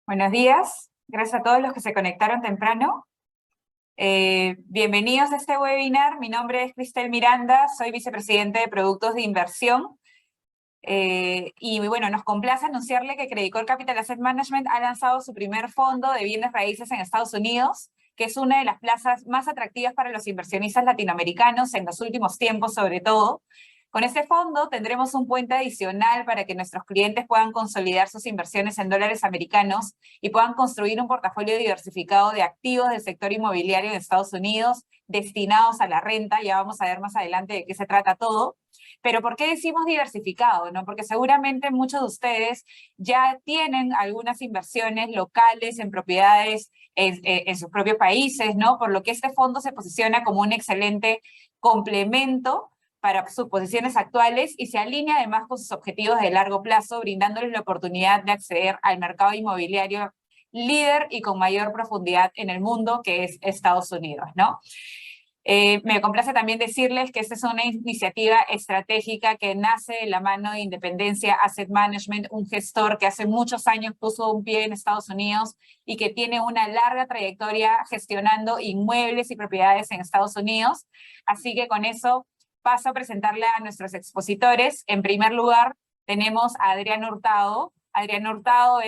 Buenos días, gracias a todos los que se conectaron temprano. Bienvenidos a este webinar. Mi nombre es Cristel Miranda, soy vicepresidente de Productos de Inversión. Y bueno, nos complace anunciarle que Credit Corp Capital Asset Management ha lanzado su primer fondo de bienes raíces en Estados Unidos, que es una de las plazas más atractivas para los inversionistas latinoamericanos en los últimos tiempos, sobre todo. Con este fondo tendremos un puente adicional para que nuestros clientes puedan consolidar sus inversiones en dólares americanos y puedan construir un portafolio diversificado de activos del sector inmobiliario en Estados Unidos destinados a la renta. Ya vamos a ver más adelante de qué se trata todo. Pero ¿por qué decimos diversificado? ¿No? Porque seguramente muchos de ustedes ya tienen algunas inversiones locales en propiedades en sus propios países, ¿no? Por lo que este fondo se posiciona como un excelente complemento para sus posiciones actuales y se alinea además con sus objetivos de largo plazo, brindándoles la oportunidad de acceder al mercado inmobiliario líder y con mayor profundidad en el mundo, que es Estados Unidos, ¿no? Me complace también decirles que esta es una iniciativa estratégica que nace de la mano de Independencia Asset Management, un gestor que hace muchos años puso un pie en Estados Unidos y que tiene una larga trayectoria gestionando inmuebles y propiedades en Estados Unidos. Así que con eso paso a presentarle a nuestros expositores. En primer lugar, tenemos a Adriana Hurtado. Adriana Hurtado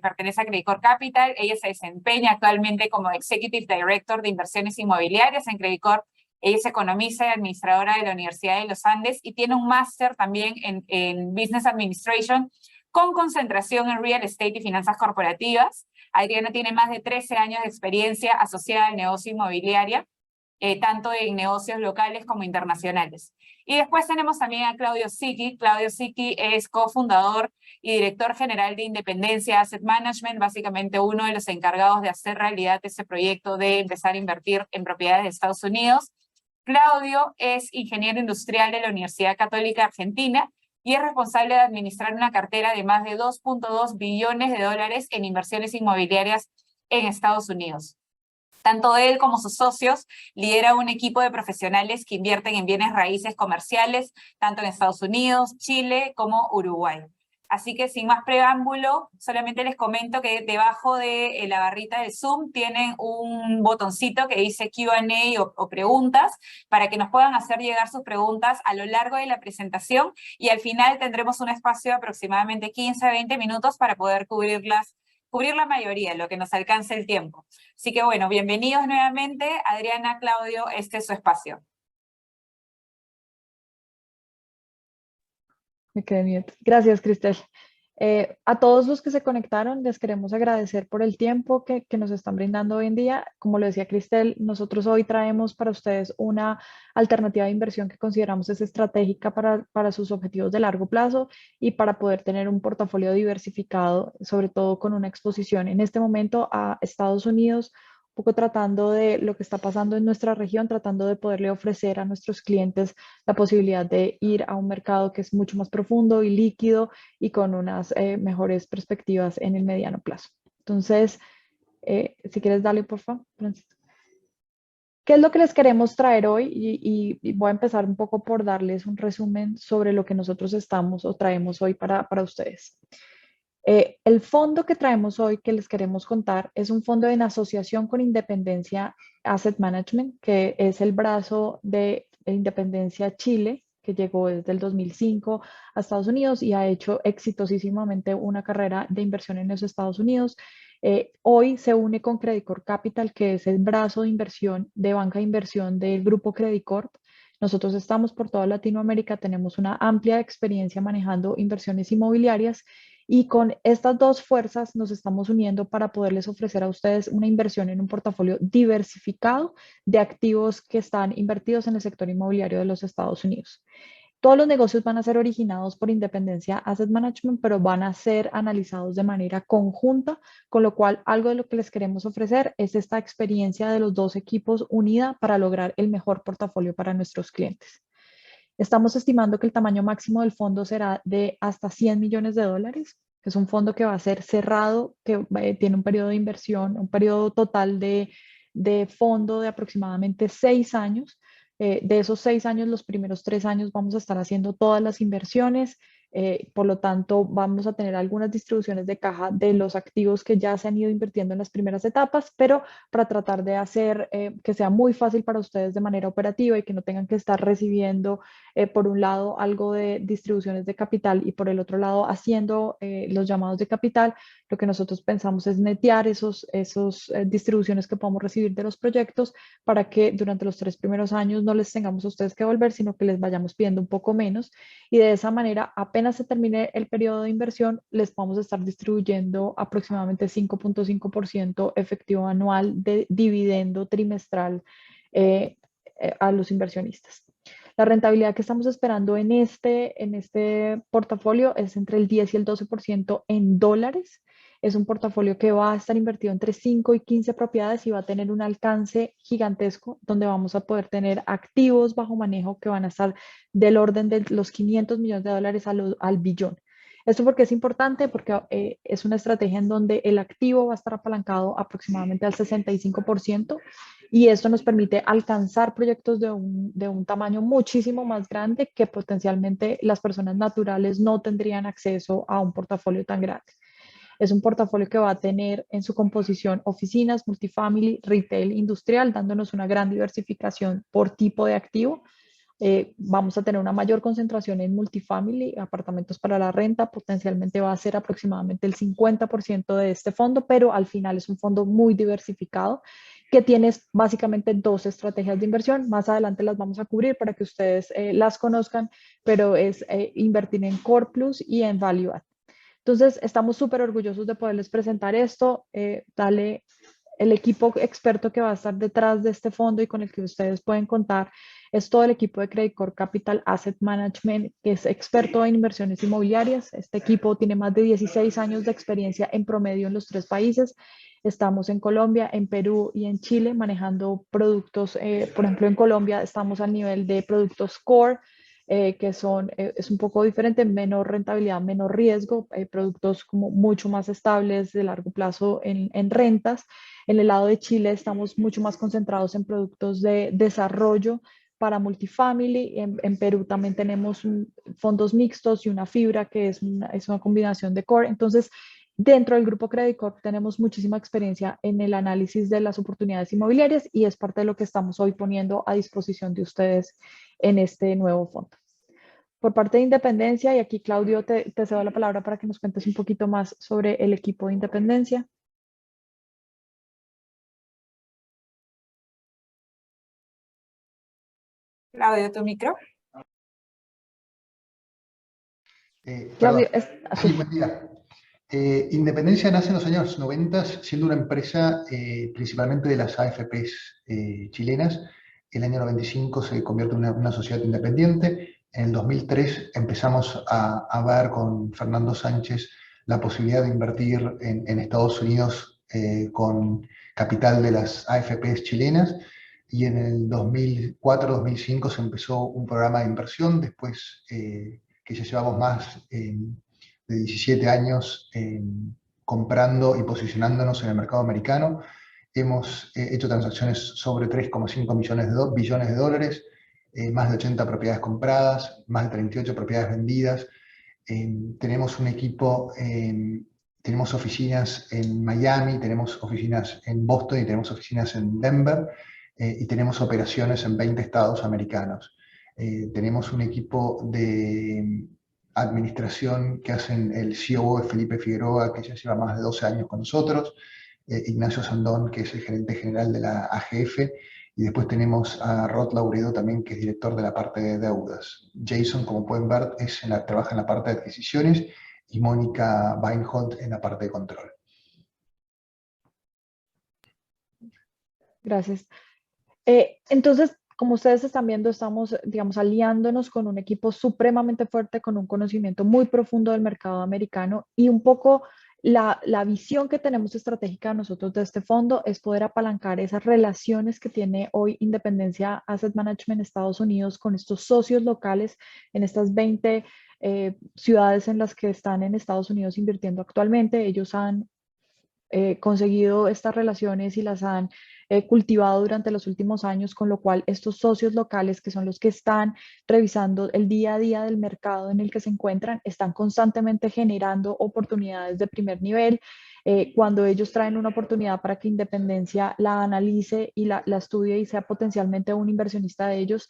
pertenece a Credit Corp Capital. Ella se desempeña actualmente como Executive Director de Inversiones Inmobiliarias en Credit Corp. Ella es economista y administradora de la Universidad de los Andes y tiene un máster también en Business Administration con concentración en Real Estate y Finanzas Corporativas. Adriana tiene más de 13 años de experiencia asociada al negocio inmobiliario, tanto en negocios locales como internacionales. Y después tenemos también a Claudio Sicchi. Claudio Sicchi es cofundador y director general de Independencia Asset Management, básicamente uno de los encargados de hacer realidad ese proyecto de empezar a invertir en propiedades de Estados Unidos. Claudio es ingeniero industrial de la Universidad Católica Argentina y es responsable de administrar una cartera de más de 2.2 billones de dólares en inversiones inmobiliarias en Estados Unidos. Tanto él como sus socios lideran un equipo de profesionales que invierten en bienes raíces comerciales, tanto en Estados Unidos, Chile como Uruguay. Así que sin más preámbulo, solamente les comento que debajo de la barrita de Zoom tienen un botoncito que dice Q&A o preguntas para que nos puedan hacer llegar sus preguntas a lo largo de la presentación y al final tendremos un espacio de aproximadamente 15 a 20 minutos para poder cubrir la mayoría, lo que nos alcance el tiempo. Así que bueno, bienvenidos nuevamente. Adriana, Claudio, este es su espacio. Me quedé mute. Gracias, Cristel. A todos los que se conectaron, les queremos agradecer por el tiempo que nos están brindando hoy en día. Como lo decía Cristel, nosotros hoy traemos para ustedes una alternativa de inversión que consideramos es estratégica para sus objetivos de largo plazo y para poder tener un portafolio diversificado, sobre todo con una exposición en este momento a Estados Unidos, un poco tratando de lo que está pasando en nuestra región, tratando de poderle ofrecer a nuestros clientes la posibilidad de ir a un mercado que es mucho más profundo y líquido y con unas mejores perspectivas en el mediano plazo. Entonces, si quieres darle, por favor, Francisco. ¿Qué es lo que les queremos traer hoy? Y voy a empezar un poco por darles un resumen sobre lo que nosotros estamos o traemos hoy para ustedes. El fondo que traemos hoy que les queremos contar es un fondo en asociación con Independencia Asset Management, que es el brazo de Independencia Chile, que llegó desde el 2005 a Estados Unidos y ha hecho exitosísimamente una carrera de inversión en los Estados Unidos. Hoy se une con Credit Corp Capital, que es el brazo de inversión de banca de inversión del grupo Credit Corp. Nosotros estamos por toda Latinoamérica, tenemos una amplia experiencia manejando inversiones inmobiliarias y con estas dos fuerzas nos estamos uniendo para poderles ofrecer a ustedes una inversión en un portafolio diversificado de activos que están invertidos en el sector inmobiliario de los Estados Unidos. Todos los negocios van a ser originados por Independencia Asset Management, pero van a ser analizados de manera conjunta, con lo cual algo de lo que les queremos ofrecer es esta experiencia de los dos equipos unida para lograr el mejor portafolio para nuestros clientes. Estamos estimando que el tamaño máximo del fondo será de hasta 100 millones de dólares. Es un fondo que va a ser cerrado, que tiene un periodo de inversión, un periodo total de fondo de aproximadamente 6 años. De esos 6 años, los primeros 3 años vamos a estar haciendo todas las inversiones. Por lo tanto, vamos a tener algunas distribuciones de caja de los activos que ya se han ido invirtiendo en las primeras etapas, pero para tratar de hacer que sea muy fácil para ustedes de manera operativa y que no tengan que estar recibiendo por un lado algo de distribuciones de capital y por el otro lado haciendo los llamados de capital, lo que nosotros pensamos es netear esos distribuciones que podamos recibir de los proyectos para que durante los 3 primeros años no les tengamos a ustedes que volver, sino que les vayamos pidiendo un poco menos y de esa manera, apenas se termine el periodo de inversión, les vamos a estar distribuyendo aproximadamente 5.5% efectivo anual de dividendo trimestral eh, a los inversionistas. La rentabilidad que estamos esperando en este portafolio es entre el 10 y el 12% en dólares. Es un portafolio que va a estar invertido entre 5 y 15 propiedades y va a tener un alcance gigantesco donde vamos a poder tener activos bajo manejo que van a estar del orden de los 500 millones de dólares al billón. Esto porque es importante, porque es una estrategia en donde el activo va a estar apalancado aproximadamente al 65% y esto nos permite alcanzar proyectos de un tamaño muchísimo más grande que potencialmente las personas naturales no tendrían acceso a un portafolio tan grande. Es un portafolio que va a tener en su composición oficinas, multifamily, retail, industrial, dándonos una gran diversificación por tipo de activo. Vamos a tener una mayor concentración en multifamily, apartamentos para la renta, potencialmente va a ser aproximadamente el 50% de este fondo, pero al final es un fondo muy diversificado que tiene básicamente dos estrategias de inversión. Más adelante las vamos a cubrir para que ustedes las conozcan, pero es invertir en Core Plus y en Value Add. Entonces, estamos súper orgullosos de poderles presentar esto. Dale el equipo experto que va a estar detrás de este fondo y con el que ustedes pueden contar es todo el equipo de Credit Corp Capital Asset Management, que es experto en inversiones inmobiliarias. Este equipo tiene más de 16 años de experiencia en promedio en los 3 países. Estamos en Colombia, en Perú y en Chile manejando productos. Por ejemplo, en Colombia estamos al nivel de productos core, que es un poco diferente, menor rentabilidad, menor riesgo, productos como mucho más estables de largo plazo en rentas. En el lado de Chile estamos mucho más concentrados en productos de desarrollo para multifamily. En Perú también tenemos fondos mixtos y una fibra que es una combinación de core. Entonces, dentro del grupo Credit Corp tenemos muchísima experiencia en el análisis de las oportunidades inmobiliarias y es parte de lo que estamos hoy poniendo a disposición de ustedes en este nuevo fondo. Por parte de Independencia, y aquí Claudio te cedo la palabra para que nos cuentes un poquito más sobre el equipo de Independencia. Claudio, tu micro. Claudio, Perdón. Sí, buen día. Independencia nace en los años 90 siendo una empresa principalmente de las AFPs chilenas. El año 95 se convierte en una sociedad independiente. En el 2003 empezamos a ver con Fernando Sánchez la posibilidad de invertir en Estados Unidos con capital de las AFPs chilenas. Y en el 2004-2005 se empezó un programa de inversión. Después, que ya llevamos más de 17 años comprando y posicionándonos en el mercado americano. Hemos hecho transacciones sobre 3,5 billones de dólares, más de 80 propiedades compradas, más de 38 propiedades vendidas. Tenemos un equipo, tenemos oficinas en Miami, tenemos oficinas en Boston y tenemos oficinas en Denver, y tenemos operaciones en 20 estados americanos. Tenemos un equipo de administración que hacen el COO de Felipe Figueroa, que ya lleva más de 12 años con nosotros, Ignacio Sandón, que es el gerente general de la AGF, y después tenemos a Rod Lauredo también, que es director de la parte de deudas. Jason, como pueden ver, trabaja en la parte de adquisiciones, y Mónica Weinhold en la parte de control. Gracias. Entonces, como ustedes están viendo, estamos, digamos, aliándonos con un equipo supremamente fuerte, con un conocimiento muy profundo del mercado americano y un poco la visión que tenemos estratégica nosotros de este fondo es poder apalancar esas relaciones que tiene hoy Independencia Asset Management en Estados Unidos con estos socios locales en estas 20 ciudades en las que están en Estados Unidos invirtiendo actualmente. Ellos han conseguido estas relaciones y las han cultivado durante los últimos años, con lo cual estos socios locales, que son los que están revisando el día a día del mercado en el que se encuentran, están constantemente generando oportunidades de primer nivel. Cuando ellos traen una oportunidad para que Independencia la analice y la estudie y sea potencialmente un inversionista de ellos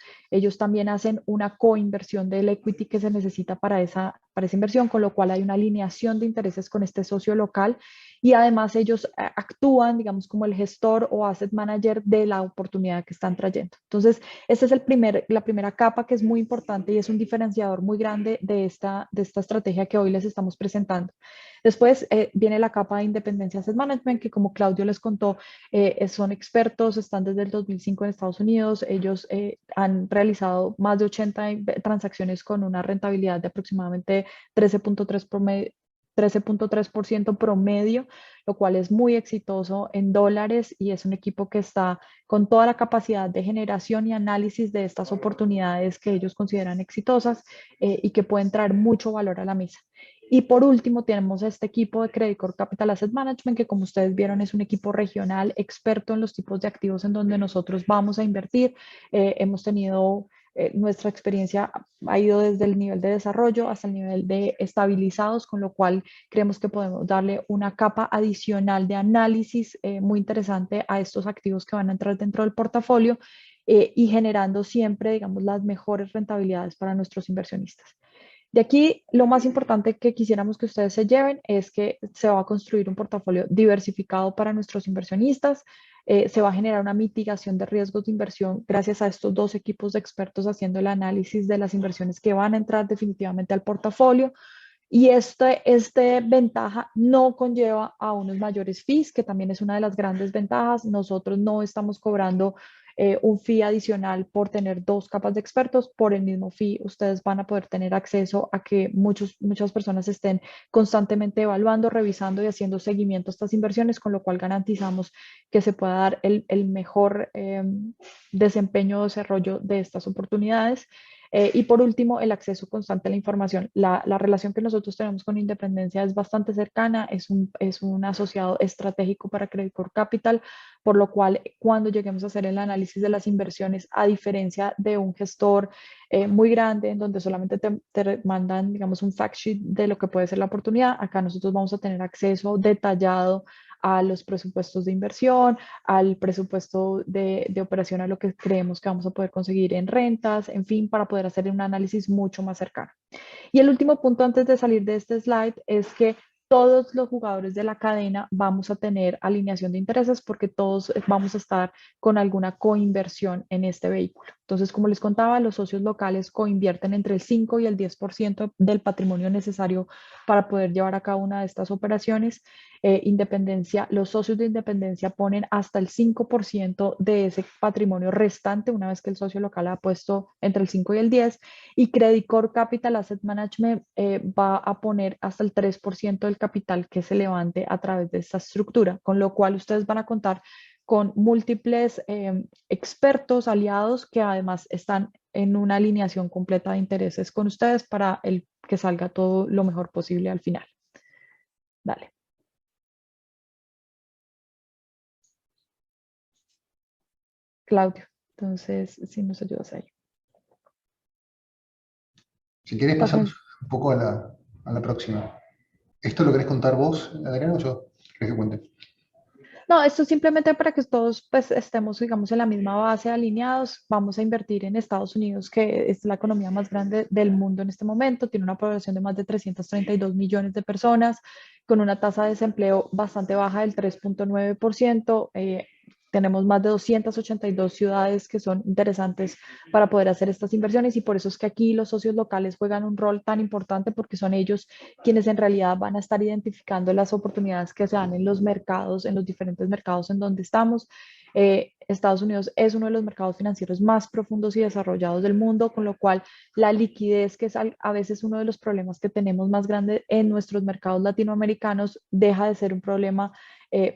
también hacen una coinversión del equity que se necesita para esa inversión, con lo cual hay una alineación de intereses con este socio local y además ellos actúan, digamos, como el gestor o asset manager de la oportunidad que están trayendo. Entonces, esta es la primera capa que es muy importante y es un diferenciador muy grande de esta estrategia que hoy les estamos presentando. Después viene la capa de Independencia Asset Management, que como Claudio les contó, son expertos, están desde el 2005 en Estados Unidos. Ellos han realizado más de 80 transacciones con una rentabilidad de aproximadamente 13.3% promedio, lo cual es muy exitoso en dólares y es un equipo que está con toda la capacidad de generación y análisis de estas oportunidades que ellos consideran exitosas y que pueden traer mucho valor a la mesa. Y por último, tenemos este equipo de Credit Corp Capital Asset Management, que como ustedes vieron es un equipo regional experto en los tipos de activos en donde nosotros vamos a invertir. Hemos tenido, nuestra experiencia ha ido desde el nivel de desarrollo hasta el nivel de estabilizados, con lo cual creemos que podemos darle una capa adicional de análisis muy interesante a estos activos que van a entrar dentro del portafolio y generando siempre, digamos, las mejores rentabilidades para nuestros inversionistas. De aquí, lo más importante que quisiéramos que ustedes se lleven es que se va a construir un portafolio diversificado para nuestros inversionistas. Se va a generar una mitigación de riesgos de inversión gracias a estos dos equipos de expertos haciendo el análisis de las inversiones que van a entrar definitivamente al portafolio. Y este ventaja no conlleva a unos mayores fees, que también es una de las grandes ventajas. Nosotros no estamos cobrando un fee adicional por tener dos capas de expertos. Por el mismo fee, ustedes van a poder tener acceso a que muchas personas estén constantemente evaluando, revisando y haciendo seguimiento a estas inversiones, con lo cual garantizamos que se pueda dar el mejor desempeño o desarrollo de estas oportunidades. Y por último, el acceso constante a la información. La relación que nosotros tenemos con Independencia es bastante cercana, es un asociado estratégico para Credit Corp Capital, por lo cual cuando lleguemos a hacer el análisis de las inversiones, a diferencia de un gestor muy grande en donde solamente te mandan, digamos, un fact sheet de lo que puede ser la oportunidad, acá nosotros vamos a tener acceso detallado a los presupuestos de inversión, al presupuesto de operación, a lo que creemos que vamos a poder conseguir en rentas, en fin, para poder hacer un análisis mucho más cercano. Y el último punto antes de salir de este slide es que todos los jugadores de la cadena vamos a tener alineación de intereses porque todos vamos a estar con alguna coinversión en este vehículo. Entonces, como les contaba, los socios locales coinvierten entre el 5 y el 10% del patrimonio necesario para poder llevar a cabo una de estas operaciones. Independencia, los socios de Independencia ponen hasta el 5% de ese patrimonio restante una vez que el socio local ha puesto entre el 5 y el 10%, y Credit Corp Capital Asset Management va a poner hasta el 3% del capital que se levante a través de esta estructura, con lo cual ustedes van a contar con múltiples expertos aliados que además están en una alineación completa de intereses con ustedes para que salga todo lo mejor posible al final. Dale. Claudio, entonces, si nos ayudas ahí. Si quieres, pasamos un poco a la próxima. ¿Esto lo querés contar vos, Adriana, o yo? ¿Querés que cuente? No, esto es simplemente para que todos pues, estemos, digamos, en la misma base alineados. Vamos a invertir en Estados Unidos, que es la economía más grande del mundo en este momento. Tiene una población de más de 332 millones de personas, con una tasa de desempleo bastante baja del 3.9%. Tenemos más de 282 ciudades que son interesantes para poder hacer estas inversiones y por eso es que aquí los socios locales juegan un rol tan importante porque son ellos quienes en realidad van a estar identificando las oportunidades que se dan en los mercados, en los diferentes mercados en donde estamos. Estados Unidos es uno de los mercados financieros más profundos y desarrollados del mundo, con lo cual la liquidez, que es a veces uno de los problemas que tenemos más grande en nuestros mercados latinoamericanos, deja de ser un problema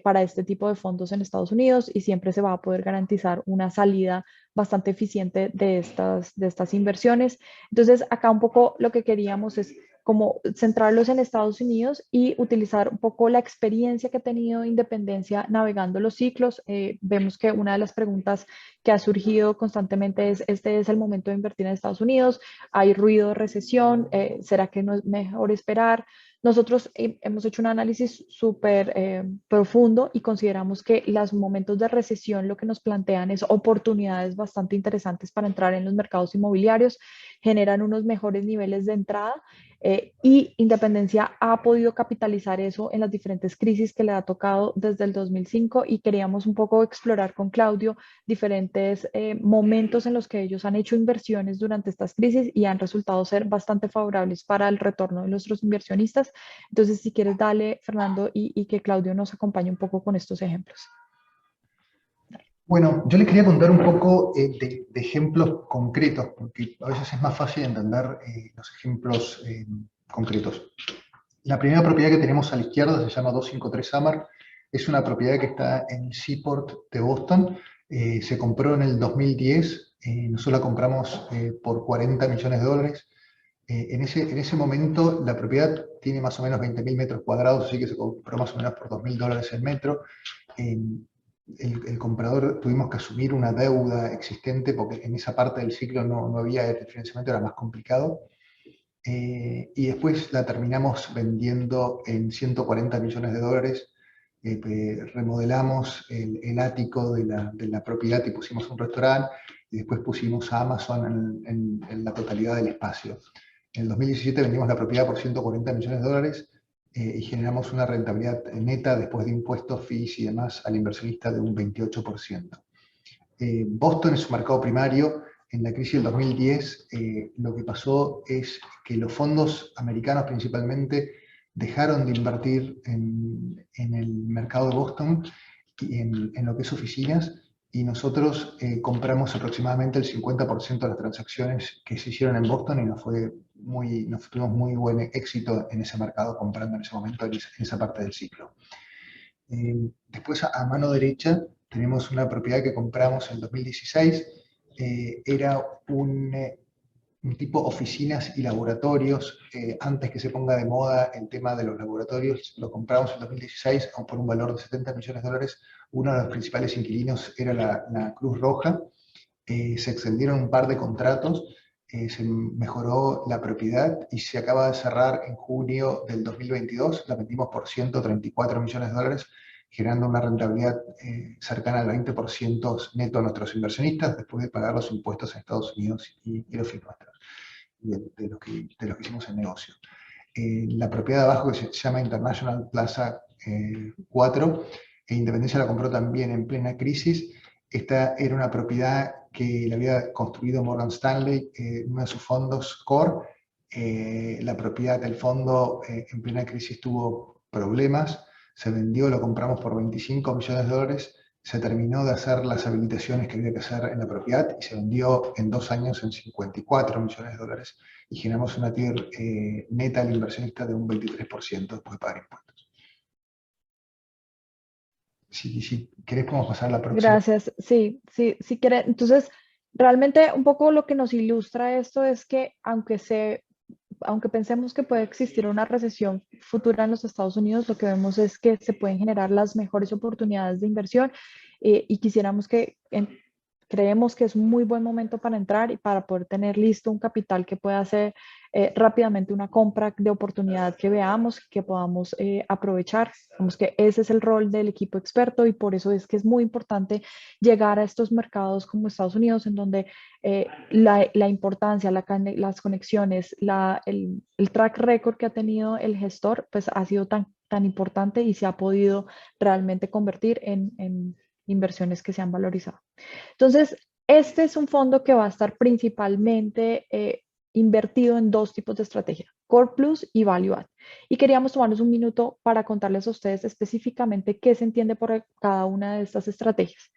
para este tipo de fondos en Estados Unidos y siempre se va a poder garantizar una salida bastante eficiente de estas inversiones. Entonces, acá un poco lo que queríamos es como centrarlos en Estados Unidos y utilizar un poco la experiencia que ha tenido Independencia navegando los ciclos. Vemos que una de las preguntas que ha surgido constantemente es, ¿este es el momento de invertir en Estados Unidos? ¿Hay ruido de recesión? ¿Será que no es mejor esperar? Nosotros hemos hecho un análisis súper profundo y consideramos que los momentos de recesión lo que nos plantean es oportunidades bastante interesantes para entrar en los mercados inmobiliarios, generan unos mejores niveles de entrada y Independencia ha podido capitalizar eso en las diferentes crisis que le ha tocado desde el 2005 y queríamos un poco explorar con Claudio diferentes momentos en los que ellos han hecho inversiones durante estas crisis y han resultado ser bastante favorables para el retorno de nuestros inversionistas. Entonces, si quieres, dale, Fernando, y que Claudio nos acompañe un poco con estos ejemplos. Bueno, yo les quería contar un poco de ejemplos concretos, porque a veces es más fácil entender los ejemplos concretos. La primera propiedad que tenemos a la izquierda se llama 253 Summer. Es una propiedad que está en el Seaport de Boston. Se compró en el 2010. Nosotros la compramos por $40 millones. En ese momento la propiedad tiene más o menos 20.000 metros cuadrados, así que se compró más o menos por $2.000 el metro. El comprador tuvimos que asumir una deuda existente porque en esa parte del ciclo no había el financiamiento, era más complicado. Y después la terminamos vendiendo en $140 millones. Remodelamos el ático de la propiedad y pusimos un restaurante y después pusimos a Amazon en la totalidad del espacio. En el 2017 vendimos la propiedad por $140 millones y generamos una rentabilidad neta después de impuestos, fees y demás al inversionista de un 28%. Boston es su mercado primario. En la crisis del 2010 lo que pasó es que los fondos americanos principalmente dejaron de invertir en el mercado de Boston y en lo que es oficinas, y nosotros compramos aproximadamente el 50% de las transacciones que se hicieron en Boston y nos tuvimos muy buen éxito en ese mercado comprando en ese momento, en esa parte del ciclo. Después a mano derecha tenemos una propiedad que compramos en 2016. Era un tipo oficinas y laboratorios. Antes que se ponga de moda el tema de los laboratorios, lo compramos en 2016 por un valor de $70 millones. Uno de los principales inquilinos era la Cruz Roja. Se extendieron un par de contratos, se mejoró la propiedad y se acaba de cerrar en junio del 2022. La vendimos por $134 millones, generando una rentabilidad cercana al 20% neto a nuestros inversionistas, después de pagar los impuestos en Estados Unidos y los fees nuestros, de lo que hicimos en negocio. La propiedad de abajo, que se llama International Plaza 4, Independencia la compró también en plena crisis. Esta era una propiedad que la había construido Morgan Stanley, uno de sus fondos core. La propiedad del fondo en plena crisis tuvo problemas, se vendió, lo compramos por $25 millones, se terminó de hacer las habilitaciones que había que hacer en la propiedad y se vendió en 2 años en $54 millones y generamos una TIR neta al inversionista de un 23% después de pagar impuestos. Si querés podemos pasar a la próxima. Gracias. Sí, si quieres. Entonces, realmente un poco lo que nos ilustra esto es que aunque pensemos que puede existir una recesión futura en los Estados Unidos, lo que vemos es que se pueden generar las mejores oportunidades de inversión y quisiéramos creemos que es un muy buen momento para entrar y para poder tener listo un capital que pueda hacer rápidamente una compra de oportunidad que veamos, que podamos aprovechar. Vemos que ese es el rol del equipo experto y por eso es que es muy importante llegar a estos mercados como Estados Unidos, en donde la importancia, las conexiones, el track record que ha tenido el gestor, pues ha sido tan importante y se ha podido realmente convertir en inversiones que se han valorizado. Entonces, este es un fondo que va a estar principalmente invertido en 2 tipos de estrategia, Core Plus y Value Add. Y queríamos tomarnos un minuto para contarles a ustedes específicamente qué se entiende por cada una de estas estrategias.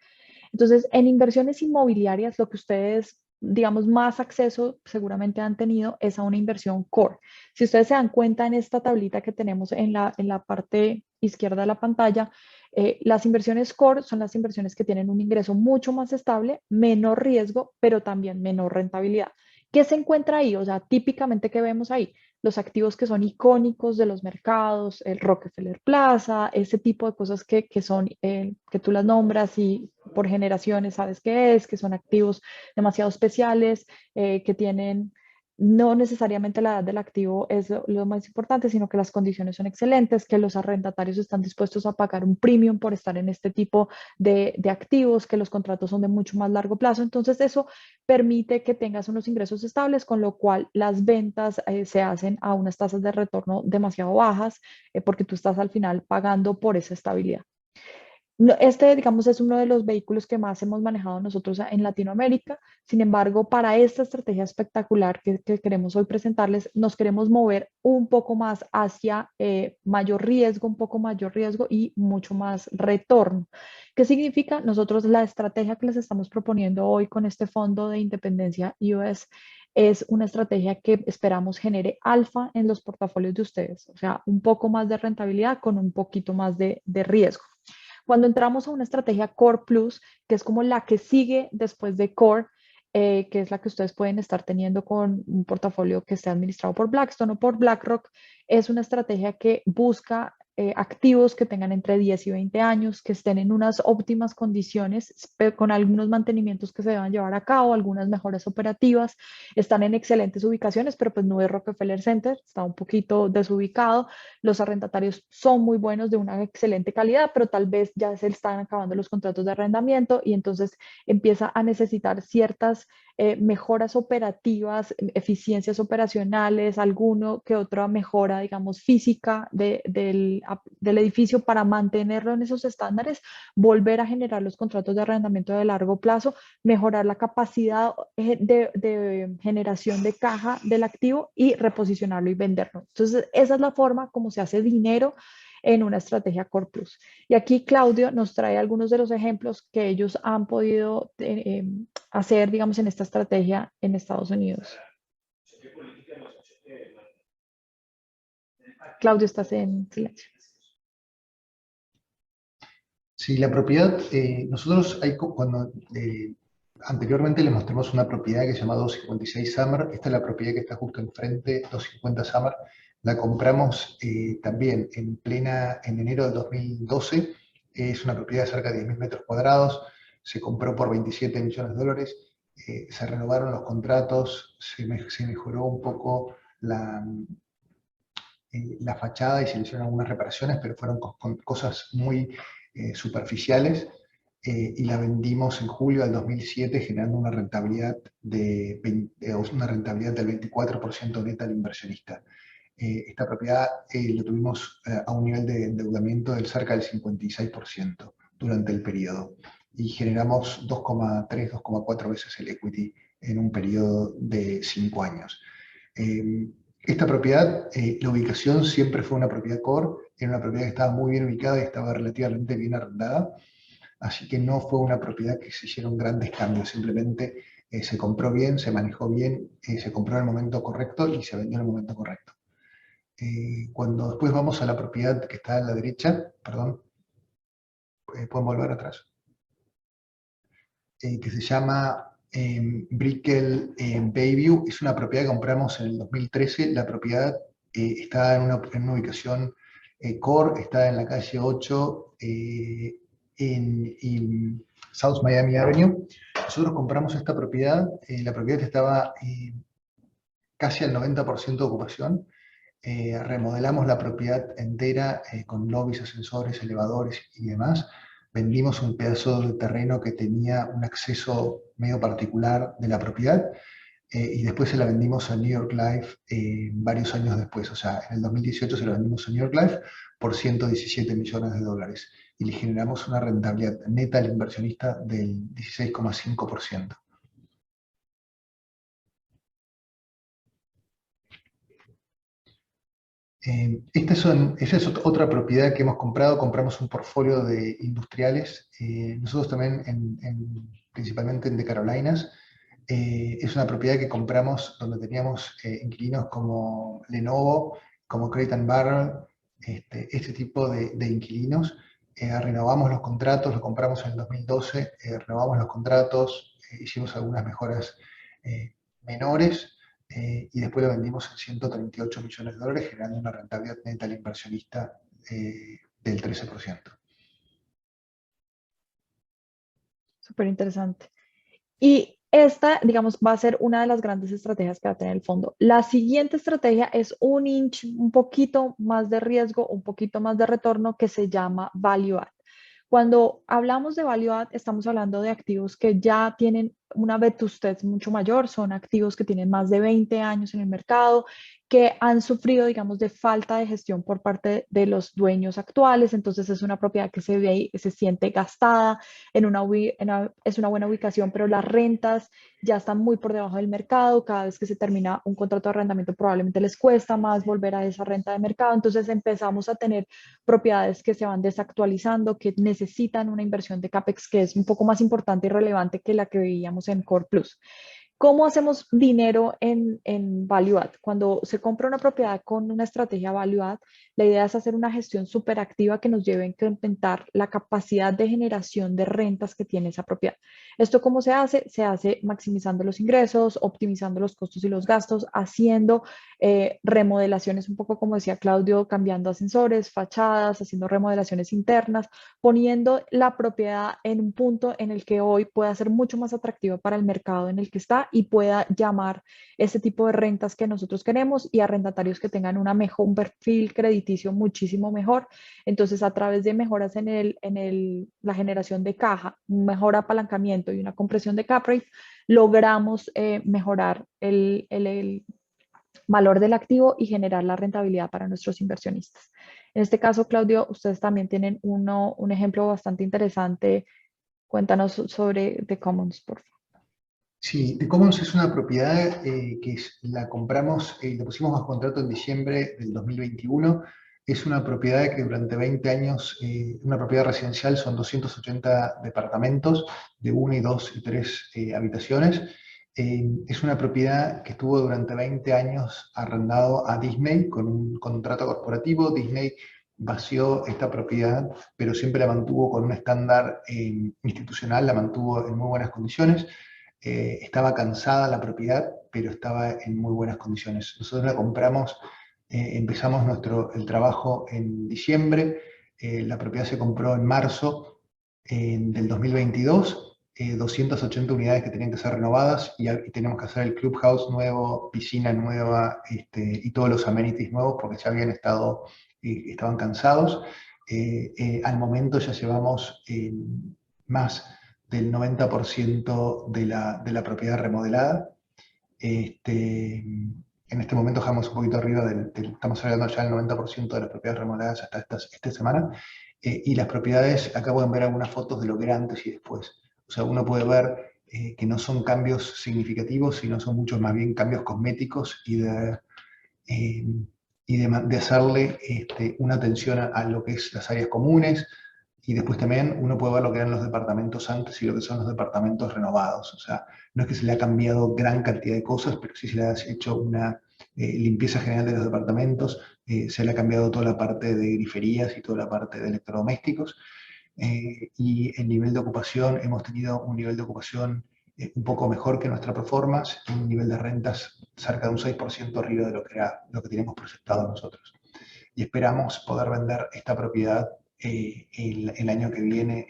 Entonces, en inversiones inmobiliarias, lo que ustedes, digamos, más acceso seguramente han tenido es a una inversión core. Si ustedes se dan cuenta en esta tablita que tenemos en la parte izquierda de la pantalla, las inversiones core son las inversiones que tienen un ingreso mucho más estable, menor riesgo, pero también menor rentabilidad. ¿Qué se encuentra ahí? O sea, típicamente, ¿qué vemos ahí? los activos que son icónicos de los mercados, el Rockefeller Plaza, ese tipo de cosas que son, que tú las nombras y por generaciones sabes qué es, que son activos demasiado especiales, que tienen no necesariamente la edad del activo es lo más importante, sino que las condiciones son excelentes, que los arrendatarios están dispuestos a pagar un premium por estar en este tipo de activos, que los contratos son de mucho más largo plazo. Entonces, eso permite que tengas unos ingresos estables, con lo cual las ventas se hacen a unas tasas de retorno demasiado bajas, porque tú estás al final pagando por esa estabilidad. Este, digamos, es uno de los vehículos que más hemos manejado nosotros en Latinoamérica. Sin embargo, para esta estrategia espectacular que queremos hoy presentarles, nos queremos mover un poco más hacia mayor riesgo, un poco mayor riesgo y mucho más retorno. ¿Qué significa? Nosotros la estrategia que les estamos proponiendo hoy con este fondo de independencia US es una estrategia que esperamos genere alfa en los portafolios de ustedes, o sea, un poco más de rentabilidad con un poquito más de riesgo. Cuando entramos a una estrategia Core Plus, que es como la que sigue después de Core, que es la que ustedes pueden estar teniendo con un portafolio que esté administrado por Blackstone o por BlackRock, es una estrategia que busca activos que tengan entre 10 y 20 años, que estén en unas óptimas condiciones, con algunos mantenimientos que se deban llevar a cabo, algunas mejoras operativas, están en excelentes ubicaciones, pero pues no es Rockefeller Center, está un poquito desubicado, los arrendatarios son muy buenos, de una excelente calidad, pero tal vez ya se están acabando los contratos de arrendamiento y entonces empieza a necesitar ciertas mejoras operativas, eficiencias operacionales, alguno que otra mejora, digamos, física del edificio para mantenerlo en esos estándares, volver a generar los contratos de arrendamiento de largo plazo, mejorar la capacidad de generación de caja del activo y reposicionarlo y venderlo. Entonces, esa es la forma como se hace dinero en una estrategia Core Plus. Y aquí Claudio nos trae algunos de los ejemplos que ellos han podido hacer, digamos, en esta estrategia en Estados Unidos. Claudio, estás en silencio. Sí, la propiedad, nosotros cuando anteriormente les mostramos una propiedad que se llama 256 Summer, esta es la propiedad que está justo enfrente, 250 Summer, la compramos también en enero del 2012, es una propiedad de cerca de 10.000 metros cuadrados, se compró por 27 millones de dólares, se renovaron los contratos, se mejoró un poco la fachada y se le hicieron algunas reparaciones, pero fueron con cosas muy superficiales, y la vendimos en julio del 2007 generando una rentabilidad, una rentabilidad del 24% neta al inversionista. Esta propiedad lo tuvimos a un nivel de endeudamiento del cerca del 56% durante el periodo y generamos 2,3, 2,4 veces el equity en un periodo de 5 años. Esta propiedad, la ubicación siempre fue una propiedad core, era una propiedad que estaba muy bien ubicada y estaba relativamente bien arrendada, así que no fue una propiedad que se hicieron grandes cambios, simplemente se compró bien, se manejó bien, se compró en el momento correcto y se vendió en el momento correcto. Cuando después vamos a la propiedad que está a la derecha, perdón, pueden volver atrás, que se llama Brickell Bayview, es una propiedad que compramos en el 2013, la propiedad está en una ubicación core, está en la calle 8 en South Miami Avenue. Nosotros compramos esta propiedad, la propiedad estaba casi al 90% de ocupación, remodelamos la propiedad entera con lobbies, ascensores, elevadores y demás. Vendimos un pedazo de terreno que tenía un acceso medio particular de la propiedad, y después se la vendimos a New York Life varios años después. O sea, en el 2018 se la vendimos a New York Life por 117 millones de dólares y le generamos una rentabilidad neta al inversionista del 16,5%. Esa es otra propiedad que hemos comprado. Compramos un portfolio de industriales, nosotros también principalmente en The Carolinas. Es una propiedad que compramos donde teníamos inquilinos como Lenovo, como Crate and Barrel, este tipo de inquilinos. Renovamos los contratos, lo compramos en el 2012, renovamos los contratos, hicimos algunas mejoras menores, y después lo vendimos en $138 millones, generando una rentabilidad neta al inversionista del 13%. Súper interesante. Y esta, digamos, va a ser una de las grandes estrategias que va a tener el fondo. La siguiente estrategia es un poquito más de riesgo, un poquito más de retorno, que se llama Value Add. Cuando hablamos de Value Add, estamos hablando de activos que ya tienen una vetustez mucho mayor, son activos que tienen más de 20 años en el mercado, que han sufrido, digamos, de falta de gestión por parte de los dueños actuales. Entonces es una propiedad que se ve, se siente gastada, es una buena ubicación, pero las rentas ya están muy por debajo del mercado. Cada vez que se termina un contrato de arrendamiento probablemente les cuesta más volver a esa renta de mercado. Entonces empezamos a tener propiedades que se van desactualizando, que necesitan una inversión de CAPEX que es un poco más importante y relevante que la que veíamos en Core Plus. ¿Cómo hacemos dinero en Value Add? Cuando se compra una propiedad con una estrategia Value Add, la idea es hacer una gestión súper activa que nos lleve a incrementar la capacidad de generación de rentas que tiene esa propiedad. ¿Esto cómo se hace? Se hace maximizando los ingresos, optimizando los costos y los gastos, haciendo remodelaciones, un poco como decía Claudio, cambiando ascensores, fachadas, haciendo remodelaciones internas, poniendo la propiedad en un punto en el que hoy pueda ser mucho más atractivo para el mercado en el que está y pueda llamar ese tipo de rentas que nosotros queremos y arrendatarios que tengan un perfil crediticio muchísimo mejor. Entonces, a través de mejoras la generación de caja, un mejor apalancamiento y una compresión de cap rate, logramos mejorar el valor del activo y generar la rentabilidad para nuestros inversionistas. En este caso, Claudio, ustedes también tienen un ejemplo bastante interesante. Cuéntanos sobre The Commons, por favor. Sí, The Commons es una propiedad la compramos y la pusimos bajo contrato en diciembre del 2021. Es una propiedad que durante 20 años, una propiedad residencial, son 280 departamentos de 1 y 2 y 3 habitaciones. Es una propiedad que estuvo durante 20 años arrendado a Disney con un contrato corporativo. Disney vació esta propiedad, pero siempre la mantuvo con un estándar institucional, la mantuvo en muy buenas condiciones. Estaba cansada la propiedad, pero estaba en muy buenas condiciones. Nosotros la compramos, empezamos el trabajo en diciembre, la propiedad se compró en marzo del 2022, 280 unidades que tenían que ser renovadas y tenemos que hacer el clubhouse nuevo, piscina nueva y todos los amenities nuevos porque ya habían estaban cansados. Al momento ya llevamos más del 90% de la propiedad remodelada. En este momento estamos un poquito arriba estamos hablando ya del 90% de las propiedades remodeladas hasta esta semana. Y las propiedades, acá pueden ver algunas fotos de lo que era antes y después. O sea, uno puede ver que no son cambios significativos, sino son muchos más bien cambios cosméticos de hacerle una atención a lo que es las áreas comunes, y después también uno puede ver lo que eran los departamentos antes y lo que son los departamentos renovados. O sea, no es que se le ha cambiado gran cantidad de cosas, pero sí se le ha hecho una limpieza general de los departamentos, se le ha cambiado toda la parte de griferías y toda la parte de electrodomésticos. Y el nivel de ocupación, hemos tenido un nivel de ocupación un poco mejor que nuestra performance, y un nivel de rentas cerca de un 6% arriba de lo que teníamos proyectado nosotros. Y esperamos poder vender esta propiedad el año que viene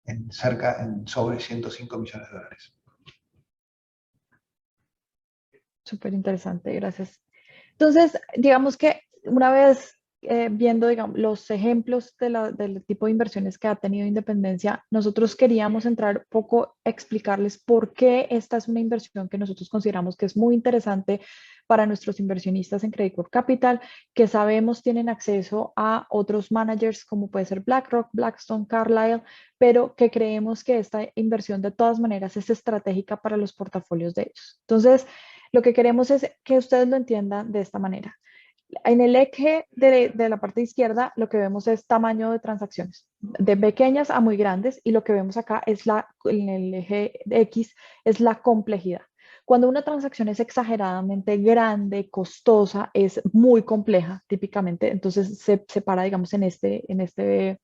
en sobre $105 millones. Súper interesante, gracias. Entonces, digamos que una vez viendo, digamos, los ejemplos del tipo de inversiones que ha tenido Independencia, nosotros queríamos entrar un poco a explicarles por qué esta es una inversión que nosotros consideramos que es muy interesante para nuestros inversionistas en Credit Corp Capital, que sabemos tienen acceso a otros managers como puede ser BlackRock, Blackstone, Carlyle, pero que creemos que esta inversión de todas maneras es estratégica para los portafolios de ellos. Entonces, lo que queremos es que ustedes lo entiendan de esta manera. En el eje de la parte izquierda, lo que vemos es tamaño de transacciones, de pequeñas a muy grandes, y lo que vemos acá en el eje de X es la complejidad. Cuando una transacción es exageradamente grande, costosa, es muy compleja, típicamente, entonces se separa, digamos, en este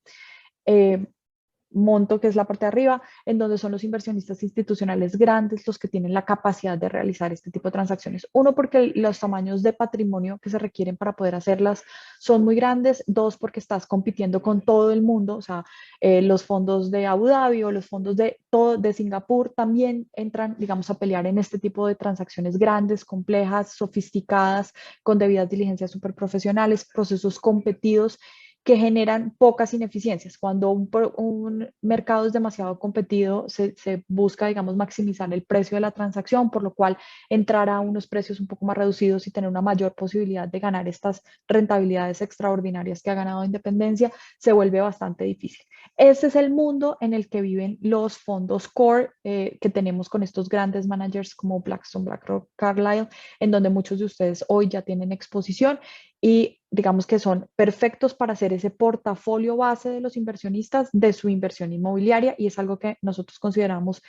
monto que es la parte de arriba, en donde son los inversionistas institucionales grandes los que tienen la capacidad de realizar este tipo de transacciones. Uno, porque los tamaños de patrimonio que se requieren para poder hacerlas son muy grandes. Dos, porque estás compitiendo con todo el mundo, o sea, los fondos de Abu Dhabi o los fondos de Singapur también entran, digamos, a pelear en este tipo de transacciones grandes, complejas, sofisticadas, con debidas diligencias súper profesionales, procesos competidos que generan pocas ineficiencias. Cuando un mercado es demasiado competido, se busca, digamos, maximizar el precio de la transacción, por lo cual entrar a unos precios un poco más reducidos y tener una mayor posibilidad de ganar estas rentabilidades extraordinarias que ha ganado Independencia se vuelve bastante difícil. Ese es el mundo en el que viven los fondos core que tenemos con estos grandes managers como Blackstone, BlackRock, Carlyle, en donde muchos de ustedes hoy ya tienen exposición y digamos que son perfectos para hacer ese portafolio base de los inversionistas de su inversión inmobiliaria y es algo que nosotros consideramos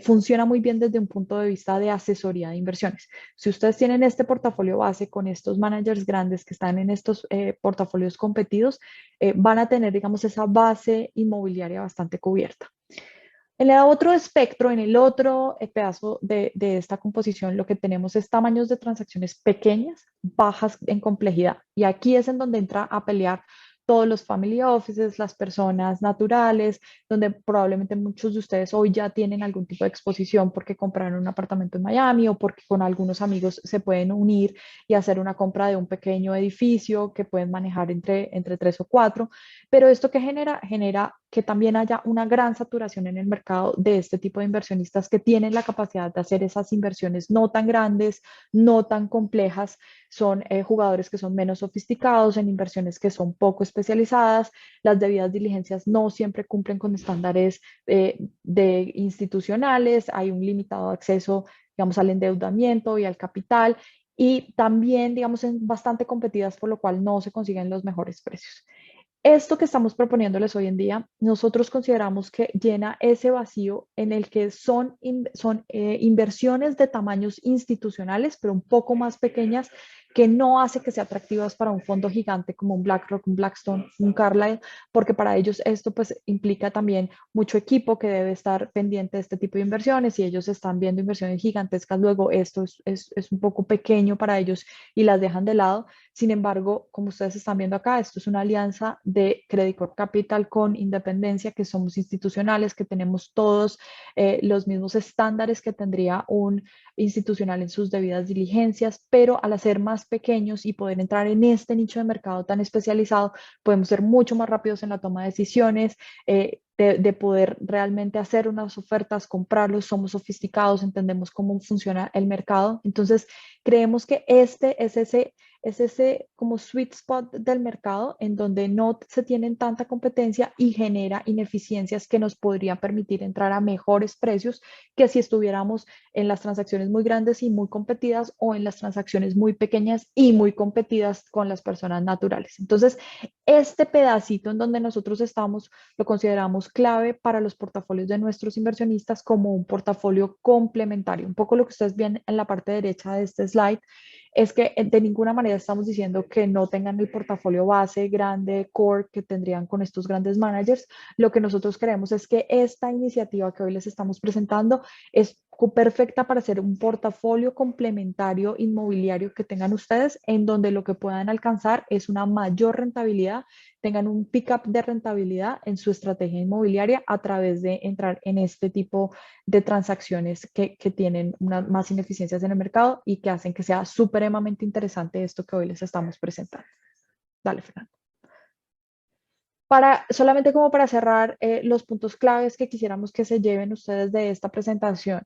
funciona muy bien desde un punto de vista de asesoría de inversiones. Si ustedes tienen este portafolio base con estos managers grandes que están en estos portafolios competidos, van a tener, digamos, esa base inmobiliaria bastante cubierta. En el otro espectro, en el otro pedazo de esta composición, lo que tenemos es tamaños de transacciones pequeñas, bajas en complejidad. Y aquí es en donde entra a pelear todos los family offices, las personas naturales, donde probablemente muchos de ustedes hoy ya tienen algún tipo de exposición porque compraron un apartamento en Miami o porque con algunos amigos se pueden unir y hacer una compra de un pequeño edificio que pueden manejar entre tres o cuatro. Pero esto que genera que también haya una gran saturación en el mercado de este tipo de inversionistas que tienen la capacidad de hacer esas inversiones no tan grandes, no tan complejas. Son jugadores que son menos sofisticados en inversiones que son poco especializadas. Las debidas diligencias no siempre cumplen con estándares de institucionales. Hay un limitado acceso, digamos, al endeudamiento y al capital. Y también, digamos, son bastante competidas, por lo cual no se consiguen los mejores precios. Esto que estamos proponiéndoles hoy en día, nosotros consideramos que llena ese vacío en el que son inversiones de tamaños institucionales, pero un poco más pequeñas, que no hace que sean atractivas para un fondo gigante como un BlackRock, un Blackstone, un Carlyle, porque para ellos esto pues implica también mucho equipo que debe estar pendiente de este tipo de inversiones y ellos están viendo inversiones gigantescas, luego esto es un poco pequeño para ellos y las dejan de lado. Sin embargo, como ustedes están viendo acá, esto es una alianza de Credit Corp Capital con Independencia, que somos institucionales, que tenemos todos los mismos estándares que tendría un institucional en sus debidas diligencias, pero al hacer más pequeños y poder entrar en este nicho de mercado tan especializado, podemos ser mucho más rápidos en la toma de decisiones, de poder realmente hacer unas ofertas, comprarlos, somos sofisticados, entendemos cómo funciona el mercado. Entonces, creemos que este es ese como sweet spot del mercado en donde no se tienen tanta competencia y genera ineficiencias que nos podrían permitir entrar a mejores precios que si estuviéramos en las transacciones muy grandes y muy competidas o en las transacciones muy pequeñas y muy competidas con las personas naturales. Entonces, este pedacito en donde nosotros estamos lo consideramos clave para los portafolios de nuestros inversionistas como un portafolio complementario. Un poco lo que ustedes ven en la parte derecha de este slide es que de ninguna manera estamos diciendo que no tengan el portafolio base grande, core, que tendrían con estos grandes managers. Lo que nosotros creemos es que esta iniciativa que hoy les estamos presentando es perfecta para hacer un portafolio complementario inmobiliario que tengan ustedes, en donde lo que puedan alcanzar es una mayor rentabilidad, tengan un pick-up de rentabilidad en su estrategia inmobiliaria a través de entrar en este tipo de transacciones que tienen más ineficiencias en el mercado y que hacen que sea supremamente interesante esto que hoy les estamos presentando. Dale, Fernando. Solamente como para cerrar, los puntos claves que quisiéramos que se lleven ustedes de esta presentación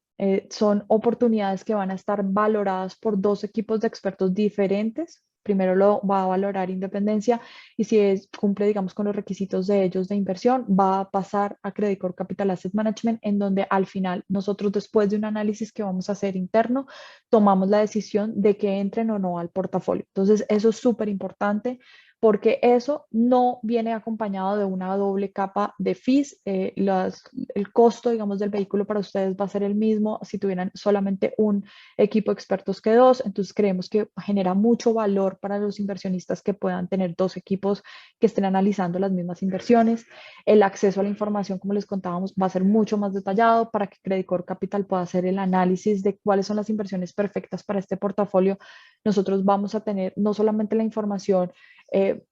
son oportunidades que van a estar valoradas por dos equipos de expertos diferentes. Primero lo va a valorar Independencia y si cumple, digamos, con los requisitos de ellos de inversión, va a pasar a Credit Corp Capital Asset Management, en donde al final nosotros, después de un análisis que vamos a hacer interno, tomamos la decisión de que entren o no al portafolio. Entonces, eso es súper importante porque eso no viene acompañado de una doble capa de fees. El costo, digamos, del vehículo para ustedes va a ser el mismo si tuvieran solamente un equipo de expertos que dos. Entonces creemos que genera mucho valor para los inversionistas que puedan tener dos equipos que estén analizando las mismas inversiones. El acceso a la información, como les contábamos, va a ser mucho más detallado para que Credit Corp Capital pueda hacer el análisis de cuáles son las inversiones perfectas para este portafolio. Nosotros vamos a tener no solamente la información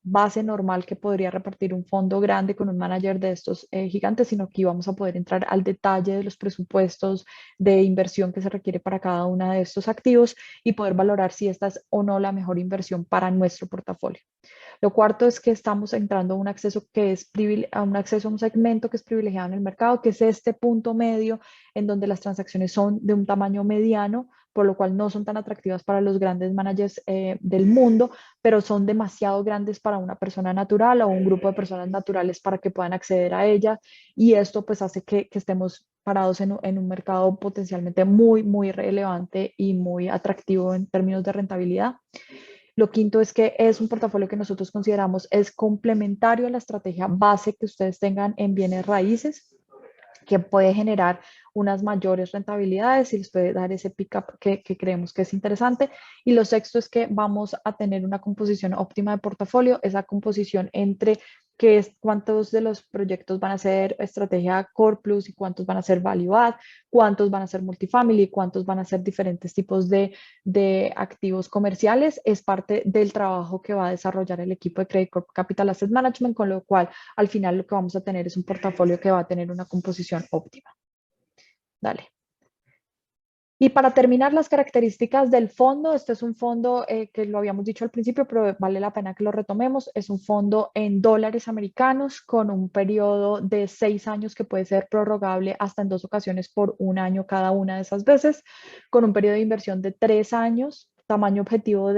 base normal que podría repartir un fondo grande con un manager de estos gigantes, sino que vamos a poder entrar al detalle de los presupuestos de inversión que se requiere para cada uno de estos activos y poder valorar si esta es o no la mejor inversión para nuestro portafolio. Lo cuarto es que estamos entrando a un acceso a un segmento que es privilegiado en el mercado, que es este punto medio en donde las transacciones son de un tamaño mediano, por lo cual no son tan atractivas para los grandes managers del mundo, pero son demasiado grandes para una persona natural o un grupo de personas naturales para que puedan acceder a ella. Y esto pues hace que estemos parados en un mercado potencialmente muy, muy relevante y muy atractivo en términos de rentabilidad. Lo quinto es que es un portafolio que nosotros consideramos es complementario a la estrategia base que ustedes tengan en bienes raíces, que puede generar unas mayores rentabilidades y les puede dar ese pick-up que creemos que es interesante. Y lo sexto es que vamos a tener una composición óptima de portafolio, esa composición entre cuántos de los proyectos van a ser estrategia Core Plus y cuántos van a ser Value Add, cuántos van a ser multifamily, cuántos van a ser diferentes tipos de activos comerciales. Es parte del trabajo que va a desarrollar el equipo de Credit Corp Capital Asset Management, con lo cual al final lo que vamos a tener es un portafolio que va a tener una composición óptima. Dale. Y para terminar, las características del fondo. Este es un fondo que lo habíamos dicho al principio, pero vale la pena que lo retomemos. Es un fondo en dólares americanos con un periodo de 6 años que puede ser prorrogable hasta en 2 ocasiones por 1 año cada una de esas veces, con un periodo de inversión de 3 años. Tamaño objetivo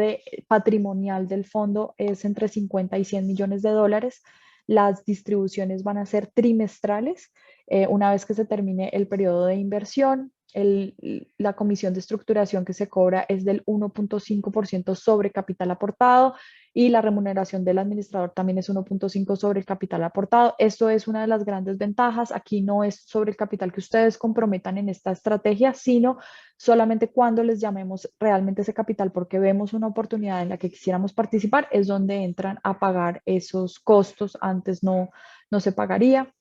patrimonial del fondo es entre 50 y 100 millones de dólares. Las distribuciones van a ser trimestrales. Una vez que se termine el periodo de inversión, la comisión de estructuración que se cobra es del 1.5% sobre capital aportado y la remuneración del administrador también es 1.5 sobre el capital aportado. Esto es una de las grandes ventajas. Aquí no es sobre el capital que ustedes comprometan en esta estrategia, sino solamente cuando les llamemos realmente ese capital porque vemos una oportunidad en la que quisiéramos participar, es donde entran a pagar esos costos. Antes no se pagaría.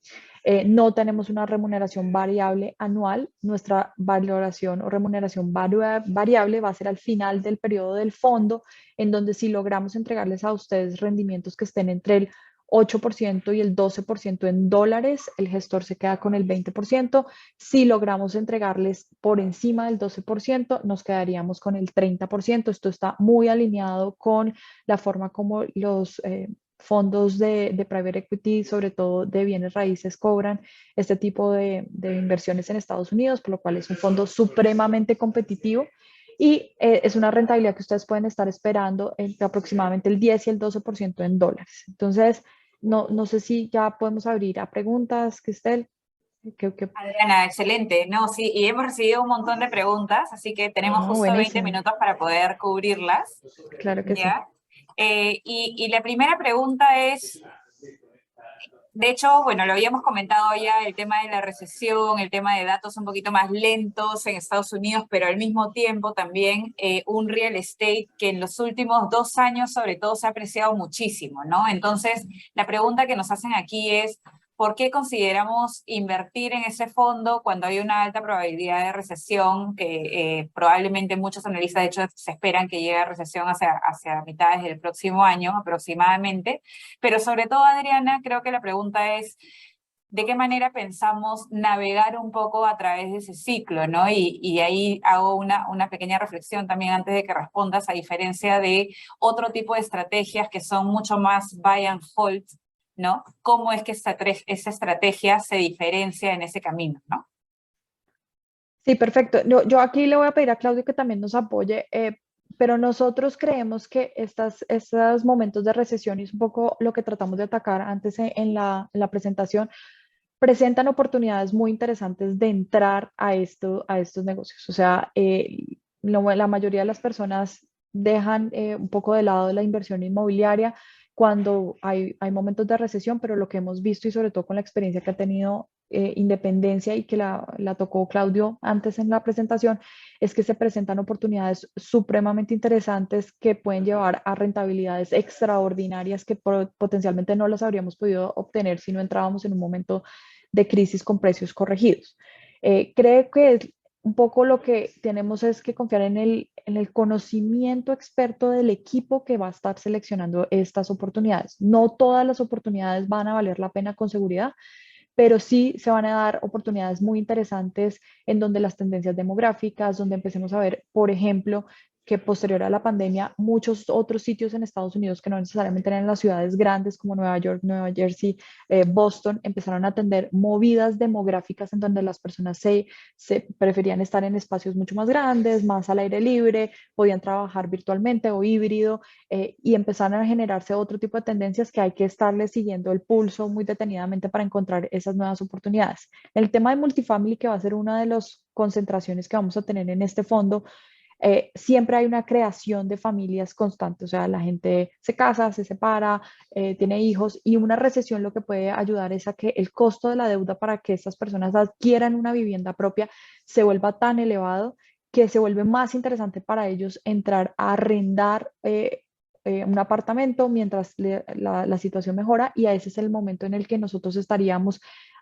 No tenemos una remuneración variable anual. Nuestra valoración o remuneración variable va a ser al final del periodo del fondo, en donde si logramos entregarles a ustedes rendimientos que estén entre el 8% y el 12% en dólares, el gestor se queda con el 20%. Si logramos entregarles por encima del 12%, nos quedaríamos con el 30%. Esto está muy alineado con la forma como los fondos de private equity, sobre todo de bienes raíces, cobran este tipo de inversiones en Estados Unidos, por lo cual es un fondo supremamente competitivo y es una rentabilidad que ustedes pueden estar esperando entre aproximadamente el 10 y el 12% en dólares. Entonces, no sé si ya podemos abrir a preguntas, Cristel. Adriana, excelente. No, sí, y hemos recibido un montón de preguntas, así que tenemos justo 20 Buenísimo. minutos para poder cubrirlas. Claro que sí. ¿Ya? Y la primera pregunta es, de hecho, bueno, lo habíamos comentado ya, el tema de la recesión, el tema de datos un poquito más lentos en Estados Unidos, pero al mismo tiempo también un real estate que en los últimos 2 años sobre todo se ha apreciado muchísimo, ¿no? Entonces, la pregunta que nos hacen aquí es, ¿por qué consideramos invertir en ese fondo cuando hay una alta probabilidad de recesión que probablemente muchos analistas de hecho se esperan que llegue a recesión hacia mitades del próximo año aproximadamente? Pero sobre todo, Adriana, creo que la pregunta es, ¿de qué manera pensamos navegar un poco a través de ese ciclo, ¿no? Y ahí hago una pequeña reflexión también antes de que respondas, a diferencia de otro tipo de estrategias que son mucho más buy and hold, ¿no? ¿Cómo es que esa estrategia se diferencia en ese camino, ¿no? Sí, perfecto. Yo aquí le voy a pedir a Claudio que también nos apoye, pero nosotros creemos que estos momentos de recesión, y es un poco lo que tratamos de atacar antes en la presentación, presentan oportunidades muy interesantes de entrar a estos negocios. O sea, la mayoría de las personas dejan un poco de lado la inversión inmobiliaria, cuando hay momentos de recesión, pero lo que hemos visto y sobre todo con la experiencia que ha tenido Independencia y que la tocó Claudio antes en la presentación, es que se presentan oportunidades supremamente interesantes que pueden llevar a rentabilidades extraordinarias que potencialmente no las habríamos podido obtener si no entrábamos en un momento de crisis con precios corregidos. Creo que un poco lo que tenemos es que confiar en el conocimiento experto del equipo que va a estar seleccionando estas oportunidades. No todas las oportunidades van a valer la pena con seguridad, pero sí se van a dar oportunidades muy interesantes en donde las tendencias demográficas, donde empecemos a ver, por ejemplo, que posterior a la pandemia, muchos otros sitios en Estados Unidos que no necesariamente eran las ciudades grandes como Nueva York, Nueva Jersey, Boston, empezaron a atender movidas demográficas en donde las personas se preferían estar en espacios mucho más grandes, más al aire libre, podían trabajar virtualmente o híbrido, y empezaron a generarse otro tipo de tendencias que hay que estarle siguiendo el pulso muy detenidamente para encontrar esas nuevas oportunidades. El tema de multifamily, que va a ser una de las concentraciones que vamos a tener en este fondo, siempre hay una creación de familias constante, o sea, la gente se casa, se separa, tiene hijos, y una recesión lo que puede ayudar es a que el costo de la deuda para que estas personas adquieran una vivienda propia se vuelva tan elevado que se vuelve más interesante para ellos entrar a arrendar un apartamento mientras la situación mejora, y a ese es el momento en el que nosotros estaríamos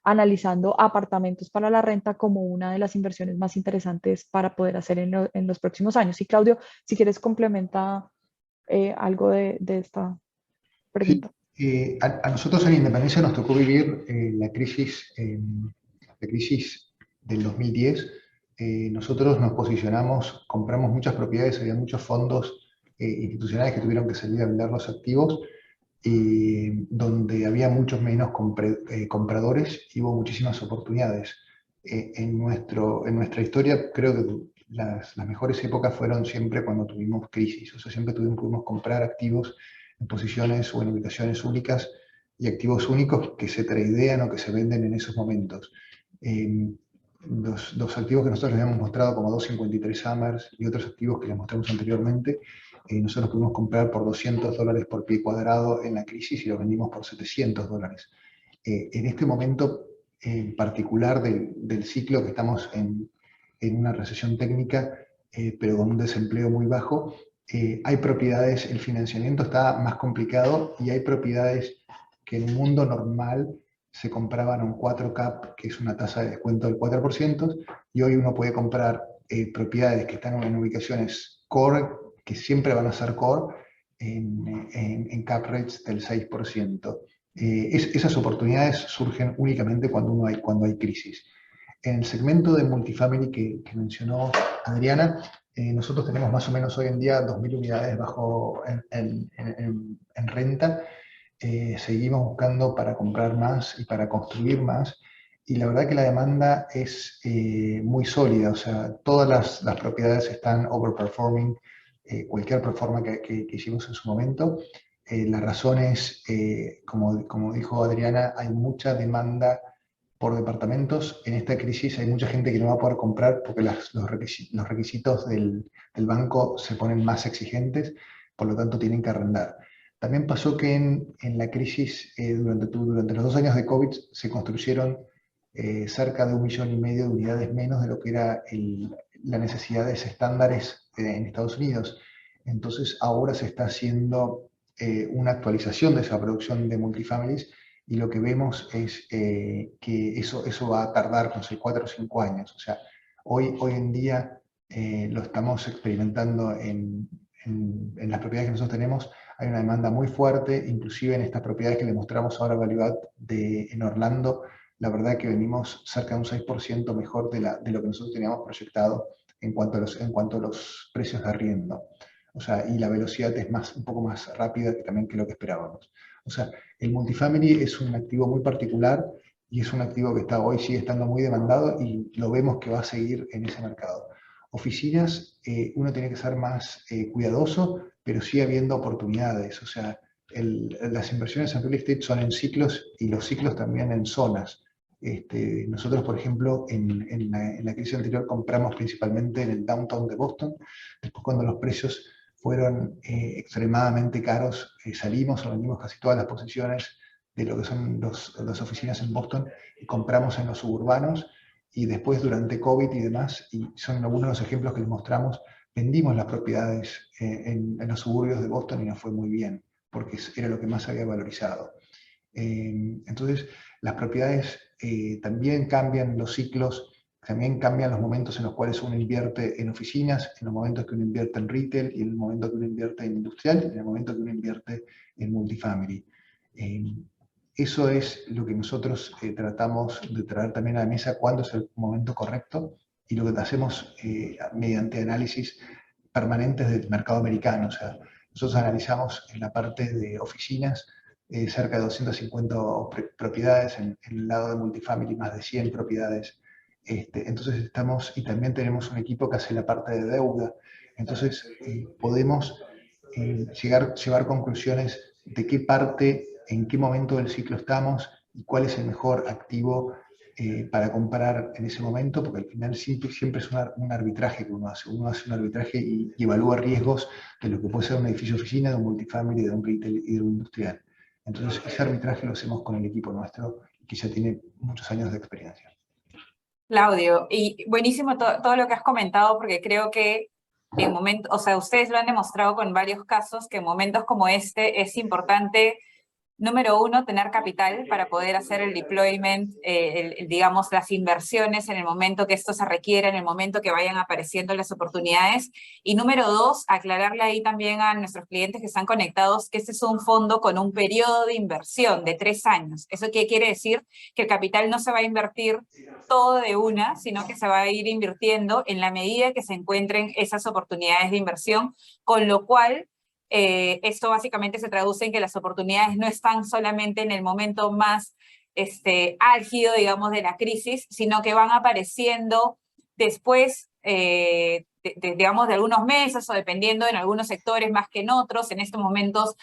analizando apartamentos para la renta como una de las inversiones más interesantes para poder hacer en los próximos años. Y Claudio, si quieres complementa algo de esta Sí, pregunta. a nosotros en Independencia nos tocó vivir la crisis del 2010. Nosotros nos posicionamos, compramos muchas propiedades, había muchos fondos institucionales que tuvieron que salir a vender los activos, donde había muchos menos compradores y hubo muchísimas oportunidades. En nuestra historia, creo que las mejores épocas fueron siempre cuando tuvimos crisis, o sea, siempre pudimos comprar activos en posiciones o en ubicaciones únicas y activos únicos que se tradean o que se venden en esos momentos. Los activos que nosotros les habíamos mostrado como 253 Summers y otros activos que les mostramos anteriormente, nosotros pudimos comprar por $200 por pie cuadrado en la crisis y lo vendimos por $700. En este momento en particular del ciclo que estamos en una recesión técnica, pero con un desempleo muy bajo, hay propiedades, el financiamiento está más complicado y hay propiedades que en un mundo normal se compraban a un 4 cap, que es una tasa de descuento del 4%, y hoy uno puede comprar propiedades que están en ubicaciones core, que siempre van a ser core, en cap rates del 6%. Esas oportunidades surgen únicamente cuando hay crisis. En el segmento de multifamily que mencionó Adriana, nosotros tenemos más o menos hoy en día 2.000 unidades en renta. Seguimos buscando para comprar más y para construir más. Y la verdad que la demanda es muy sólida, o sea, todas las propiedades están overperforming cualquier performance que hicimos en su momento. La razón es, como dijo Adriana, hay mucha demanda por departamentos. En esta crisis hay mucha gente que no va a poder comprar porque los requisitos del banco se ponen más exigentes, por lo tanto tienen que arrendar. También pasó que en la crisis, durante los 2 años de COVID, se construyeron cerca de 1,5 millones de unidades menos de lo que era las necesidades estándares en Estados Unidos. Entonces ahora se está haciendo una actualización de esa producción de multifamilies, y lo que vemos es que eso va a tardar, no sé, 4 o 5 años. O sea, hoy en día lo estamos experimentando en las propiedades que nosotros tenemos. Hay una demanda muy fuerte, inclusive en estas propiedades que le mostramos ahora Value Add en Orlando. La verdad que venimos cerca de un 6% mejor de lo que nosotros teníamos proyectado en cuanto a los precios de arriendo. O sea, y la velocidad es un poco más rápida que lo que esperábamos. O sea, el multifamily es un activo muy particular y es un activo que hoy sigue estando muy demandado y lo vemos que va a seguir en ese mercado. Oficinas, uno tiene que ser más cuidadoso, pero sigue habiendo oportunidades. O sea, las inversiones en real estate son en ciclos y los ciclos también en zonas. Nosotros, por ejemplo, en la crisis anterior compramos principalmente en el downtown de Boston. Después, cuando los precios fueron extremadamente caros. Salimos o vendimos casi todas las posiciones de lo que son las oficinas en Boston y compramos en los suburbanos, y después durante COVID y demás, y son algunos de los ejemplos que les mostramos, vendimos las propiedades en los suburbios de Boston y nos fue muy bien, porque era lo que más había valorizado. Entonces, las propiedades también cambian los ciclos, también cambian los momentos en los cuales uno invierte en oficinas, en los momentos que uno invierte en retail, y en el momento que uno invierte en industrial, y en el momento que uno invierte en multifamily. Eso es lo que nosotros tratamos de traer también a la mesa, cuándo es el momento correcto, y lo que hacemos mediante análisis permanentes del mercado americano. O sea, nosotros analizamos en la parte de oficinas cerca de 250 propiedades, en el lado de multifamily más de 100 propiedades. Entonces estamos, y también tenemos un equipo que hace la parte de deuda. Entonces podemos llevar conclusiones de qué parte, en qué momento del ciclo estamos y cuál es el mejor activo para comprar en ese momento, porque al final siempre es un arbitraje que uno hace. Uno hace un arbitraje y evalúa riesgos de lo que puede ser un edificio oficina, de un multifamily, de un retail y de un industrial. Entonces ese arbitraje lo hacemos con el equipo nuestro, que ya tiene muchos años de experiencia. Claudio, y buenísimo todo lo que has comentado, porque creo que en momentos, o sea, ustedes lo han demostrado con varios casos, que en momentos como este es importante, número uno, tener capital para poder hacer el deployment, digamos, las inversiones en el momento que esto se requiera, en el momento que vayan apareciendo las oportunidades. Y número dos, aclararle ahí también a nuestros clientes que están conectados que este es un fondo con un periodo de inversión de 3 años. ¿Eso qué quiere decir? Que el capital no se va a invertir todo de una, sino que se va a ir invirtiendo en la medida que se encuentren esas oportunidades de inversión, con lo cual esto básicamente se traduce en que las oportunidades no están solamente en el momento más álgido, digamos, de la crisis, sino que van apareciendo después, digamos, de algunos meses o dependiendo en algunos sectores más que en otros. En estos momentos,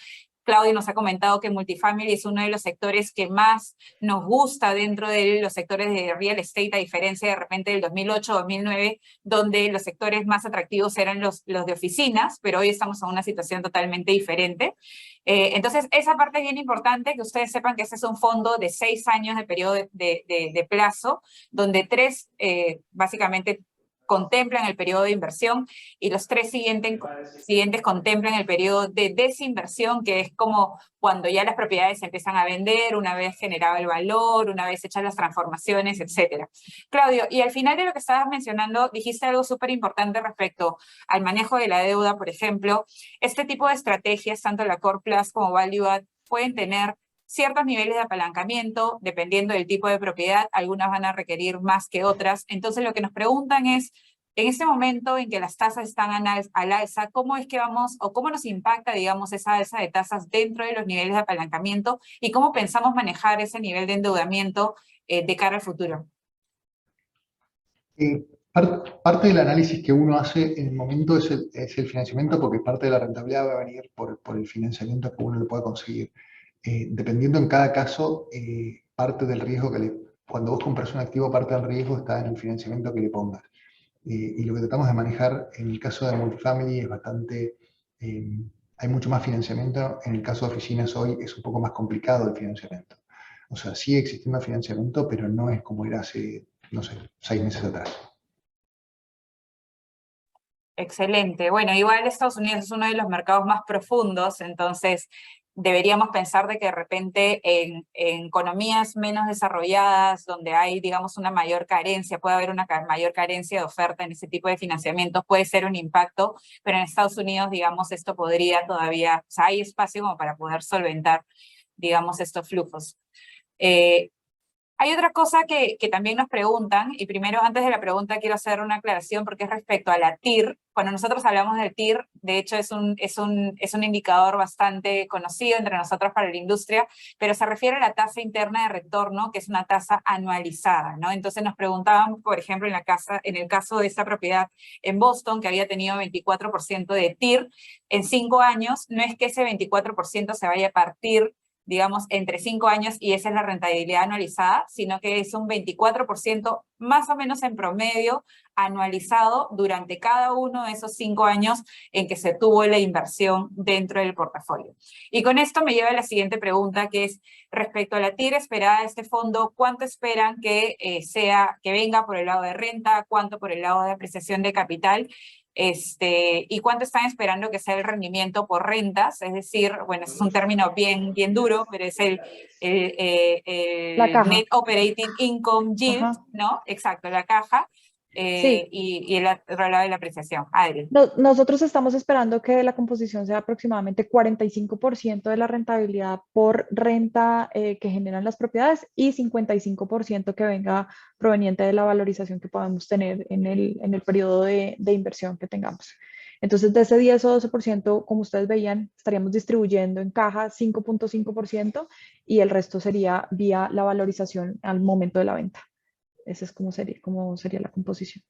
Claudio nos ha comentado que multifamily es uno de los sectores que más nos gusta dentro de los sectores de real estate, a diferencia de repente del 2008-2009, donde los sectores más atractivos eran los de oficinas, pero hoy estamos en una situación totalmente diferente. Entonces, esa parte es bien importante, que ustedes sepan que este es un fondo de 6 años de periodo de plazo, donde 3 básicamente contemplan el periodo de inversión y los 3 siguientes contemplan el periodo de desinversión, que es como cuando ya las propiedades se empiezan a vender, una vez generado el valor, una vez hechas las transformaciones, etc. Claudio, y al final de lo que estabas mencionando, dijiste algo súper importante respecto al manejo de la deuda, por ejemplo. Este tipo de estrategias, tanto la Core Plus como Value Add, pueden tener ciertos niveles de apalancamiento, dependiendo del tipo de propiedad, algunas van a requerir más que otras. Entonces lo que nos preguntan es, en este momento en que las tasas están al alza, ¿cómo es que vamos, o cómo nos impacta, digamos, esa alza de tasas dentro de los niveles de apalancamiento y cómo pensamos manejar ese nivel de endeudamiento de cara al futuro? Parte del análisis que uno hace en el momento es el financiamiento, porque parte de la rentabilidad va a venir por el financiamiento que uno le pueda conseguir. Dependiendo en cada caso, parte del riesgo cuando vos compras un activo, parte del riesgo está en el financiamiento que le pongas. Y lo que tratamos de manejar en el caso de multifamily es bastante, hay mucho más financiamiento. En el caso de oficinas hoy es un poco más complicado el financiamiento. O sea, sigue existiendo financiamiento, pero no es como era hace, no sé, 6 meses atrás. Excelente. Bueno, igual Estados Unidos es uno de los mercados más profundos, entonces deberíamos pensar de que de repente en economías menos desarrolladas, donde hay, digamos, una mayor carencia, puede haber una mayor carencia de oferta en ese tipo de financiamientos, puede ser un impacto, pero en Estados Unidos, digamos, esto podría todavía, o sea, hay espacio como para poder solventar, digamos, estos flujos. Hay otra cosa que también nos preguntan, y primero, antes de la pregunta, quiero hacer una aclaración porque es respecto a la TIR. Cuando nosotros hablamos del TIR, de hecho es un indicador bastante conocido entre nosotros para la industria, pero se refiere a la tasa interna de retorno, que es una tasa anualizada, ¿no? Entonces nos preguntaban, por ejemplo, en el caso de esta propiedad en Boston, que había tenido 24% de TIR en 5 años, no es que ese 24% se vaya a partir digamos, entre 5 años y esa es la rentabilidad anualizada, sino que es un 24% más o menos en promedio anualizado durante cada uno de esos 5 años en que se tuvo la inversión dentro del portafolio. Y con esto me lleva a la siguiente pregunta, que es respecto a la tira esperada de este fondo, ¿cuánto esperan que que venga por el lado de renta, cuánto por el lado de apreciación de capital? ¿Y cuánto están esperando que sea el rendimiento por rentas? Es decir, bueno, es un término bien duro, pero es La el caja. Net Operating Income Yield, Ajá. ¿no? Exacto, la caja, Sí, y el otro lado de la apreciación. Adri. Nosotros estamos esperando que la composición sea aproximadamente 45% de la rentabilidad por renta que generan las propiedades y 55% que venga proveniente de la valorización que podamos tener en el periodo de inversión que tengamos. Entonces, de ese 10 o 12%, como ustedes veían, estaríamos distribuyendo en caja 5.5% y el resto sería vía la valorización al momento de la venta. Ese es como sería la composición.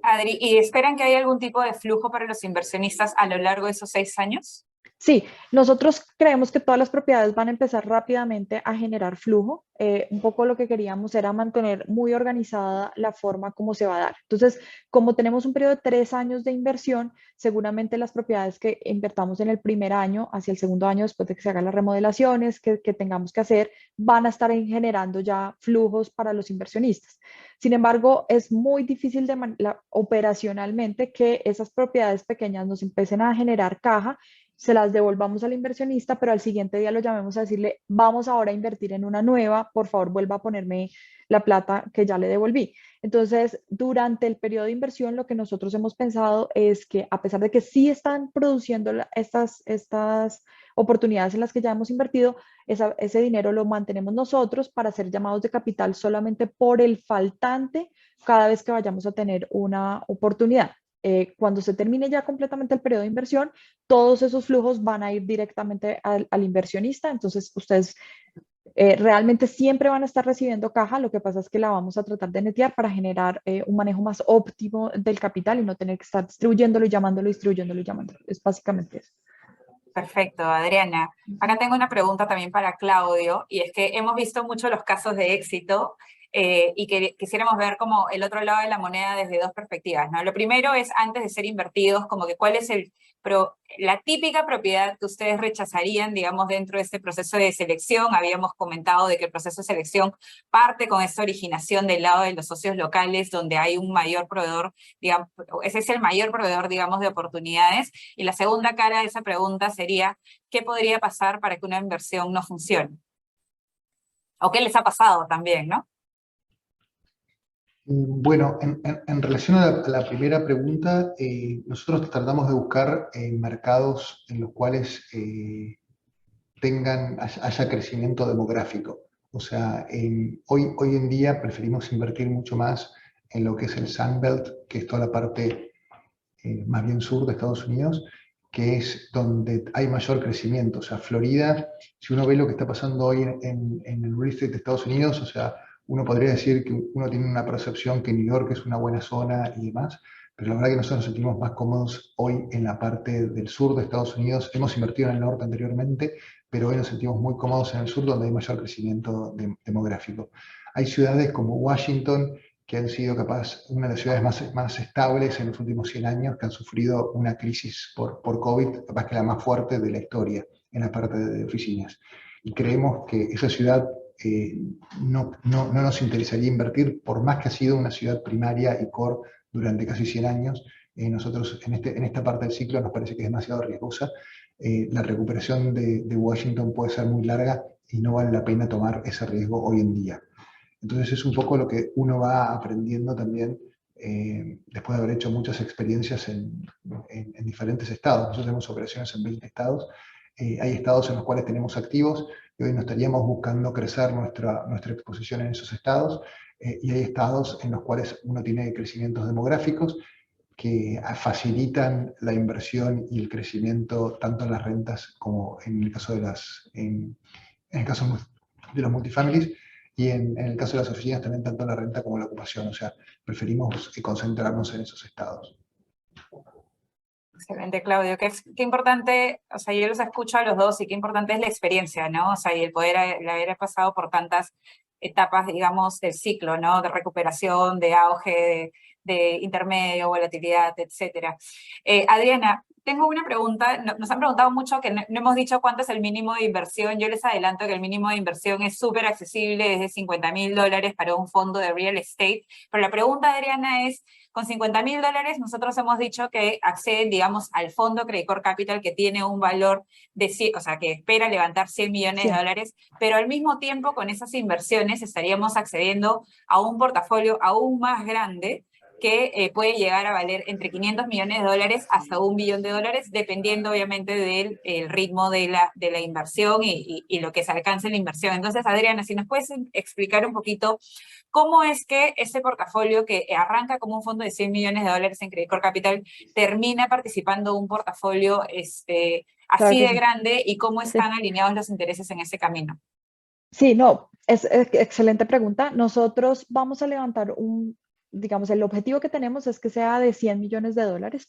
Adri, ¿y esperan que haya algún tipo de flujo para los inversionistas a lo largo de esos 6 años? Sí, nosotros creemos que todas las propiedades van a empezar rápidamente a generar flujo. Un poco lo que queríamos era mantener muy organizada la forma como se va a dar. Entonces, como tenemos un periodo de 3 años de inversión, seguramente las propiedades que invertamos en el primer año, hacia el segundo año, después de que se hagan las remodelaciones que tengamos que hacer, van a estar generando ya flujos para los inversionistas. Sin embargo, es muy difícil operacionalmente que esas propiedades pequeñas nos empiecen a generar caja, se las devolvamos al inversionista, pero al siguiente día lo llamemos a decirle, vamos ahora a invertir en una nueva, por favor vuelva a ponerme la plata que ya le devolví. Entonces, durante el periodo de inversión, lo que nosotros hemos pensado es que a pesar de que sí están produciendo estas oportunidades en las que ya hemos invertido, ese dinero lo mantenemos nosotros para hacer llamados de capital solamente por el faltante cada vez que vayamos a tener una oportunidad. Cuando se termine ya completamente el periodo de inversión, todos esos flujos van a ir directamente al inversionista. Entonces, ustedes realmente siempre van a estar recibiendo caja. Lo que pasa es que la vamos a tratar de netear para generar un manejo más óptimo del capital y no tener que estar distribuyéndolo y llamándolo, distribuyéndolo y llamándolo. Es básicamente eso. Perfecto, Adriana. Acá tengo una pregunta también para Claudio, y es que hemos visto mucho los casos de éxito y que quisiéramos ver como el otro lado de la moneda desde dos perspectivas, ¿no? Lo primero es, antes de ser invertidos, como que cuál es la típica propiedad que ustedes rechazarían, digamos, dentro de este proceso de selección. Habíamos comentado de que el proceso de selección parte con esta originación del lado de los socios locales, donde hay un mayor proveedor, digamos, ese es el mayor proveedor, digamos, de oportunidades. Y la segunda cara de esa pregunta sería, ¿qué podría pasar para que una inversión no funcione? ¿O qué les ha pasado también, no? Bueno, en relación a la primera pregunta, nosotros tratamos de buscar mercados en los cuales haya crecimiento demográfico. O sea, hoy en día preferimos invertir mucho más en lo que es el Sun Belt, que es toda la parte más bien sur de Estados Unidos, que es donde hay mayor crecimiento. O sea, Florida, si uno ve lo que está pasando hoy en el real estate de Estados Unidos, o sea, uno podría decir que uno tiene una percepción que New York es una buena zona y demás, pero la verdad que nosotros nos sentimos más cómodos hoy en la parte del sur de Estados Unidos. Hemos invertido en el norte anteriormente, pero hoy nos sentimos muy cómodos en el sur, donde hay mayor crecimiento demográfico. Hay ciudades como Washington, que han sido capaz una de las ciudades más estables en los últimos 100 años, que han sufrido una crisis por COVID, capaz que la más fuerte de la historia en la parte de oficinas. Y creemos que esa ciudad no nos interesaría invertir, por más que ha sido una ciudad primaria y core durante casi 100 años. Nosotros en esta parte del ciclo nos parece que es demasiado riesgosa. La recuperación de Washington puede ser muy larga y no vale la pena tomar ese riesgo hoy en día. Entonces es un poco lo que uno va aprendiendo también después de haber hecho muchas experiencias en diferentes estados. Nosotros tenemos operaciones en 20 estados. Hay estados en los cuales tenemos activos y hoy no estaríamos buscando crecer nuestra exposición en esos estados. Y hay estados en los cuales uno tiene crecimientos demográficos que facilitan la inversión y el crecimiento tanto en las rentas como en el caso en el caso de los multifamilies, y en el caso de las oficinas también tanto la renta como la ocupación. O sea, preferimos concentrarnos en esos estados. Excelente, Claudio. Qué importante, o sea, yo los escucho a los dos y qué importante es la experiencia, ¿no? O sea, y el poder el haber pasado por tantas etapas, digamos, del ciclo, ¿no? De recuperación, de auge, de intermedio, volatilidad, etcétera. Adriana, tengo una pregunta. Nos han preguntado mucho que no hemos dicho cuánto es el mínimo de inversión. Yo les adelanto que el mínimo de inversión es súper accesible, es de $50.000 para un fondo de real estate. Pero la pregunta, Adriana, es, con $50.000 nosotros hemos dicho que acceden, digamos, al fondo Credicorp Capital, que tiene un valor de 100, o sea, que espera levantar $100 millones, pero al mismo tiempo con esas inversiones estaríamos accediendo a un portafolio aún más grande que puede llegar a valer entre $500 millones hasta $1 billón, dependiendo obviamente del el ritmo de la inversión y lo que se alcance en la inversión. Entonces, Adriana, si nos puedes explicar un poquito cómo es que ese portafolio que arranca como un fondo de $100 millones en Credicorp Capital termina participando un portafolio Claro así que de sí. grande y cómo Sí. están alineados los intereses en ese camino. Sí, no, es excelente pregunta. Nosotros vamos a levantar digamos, el objetivo que tenemos es que sea de $100 millones,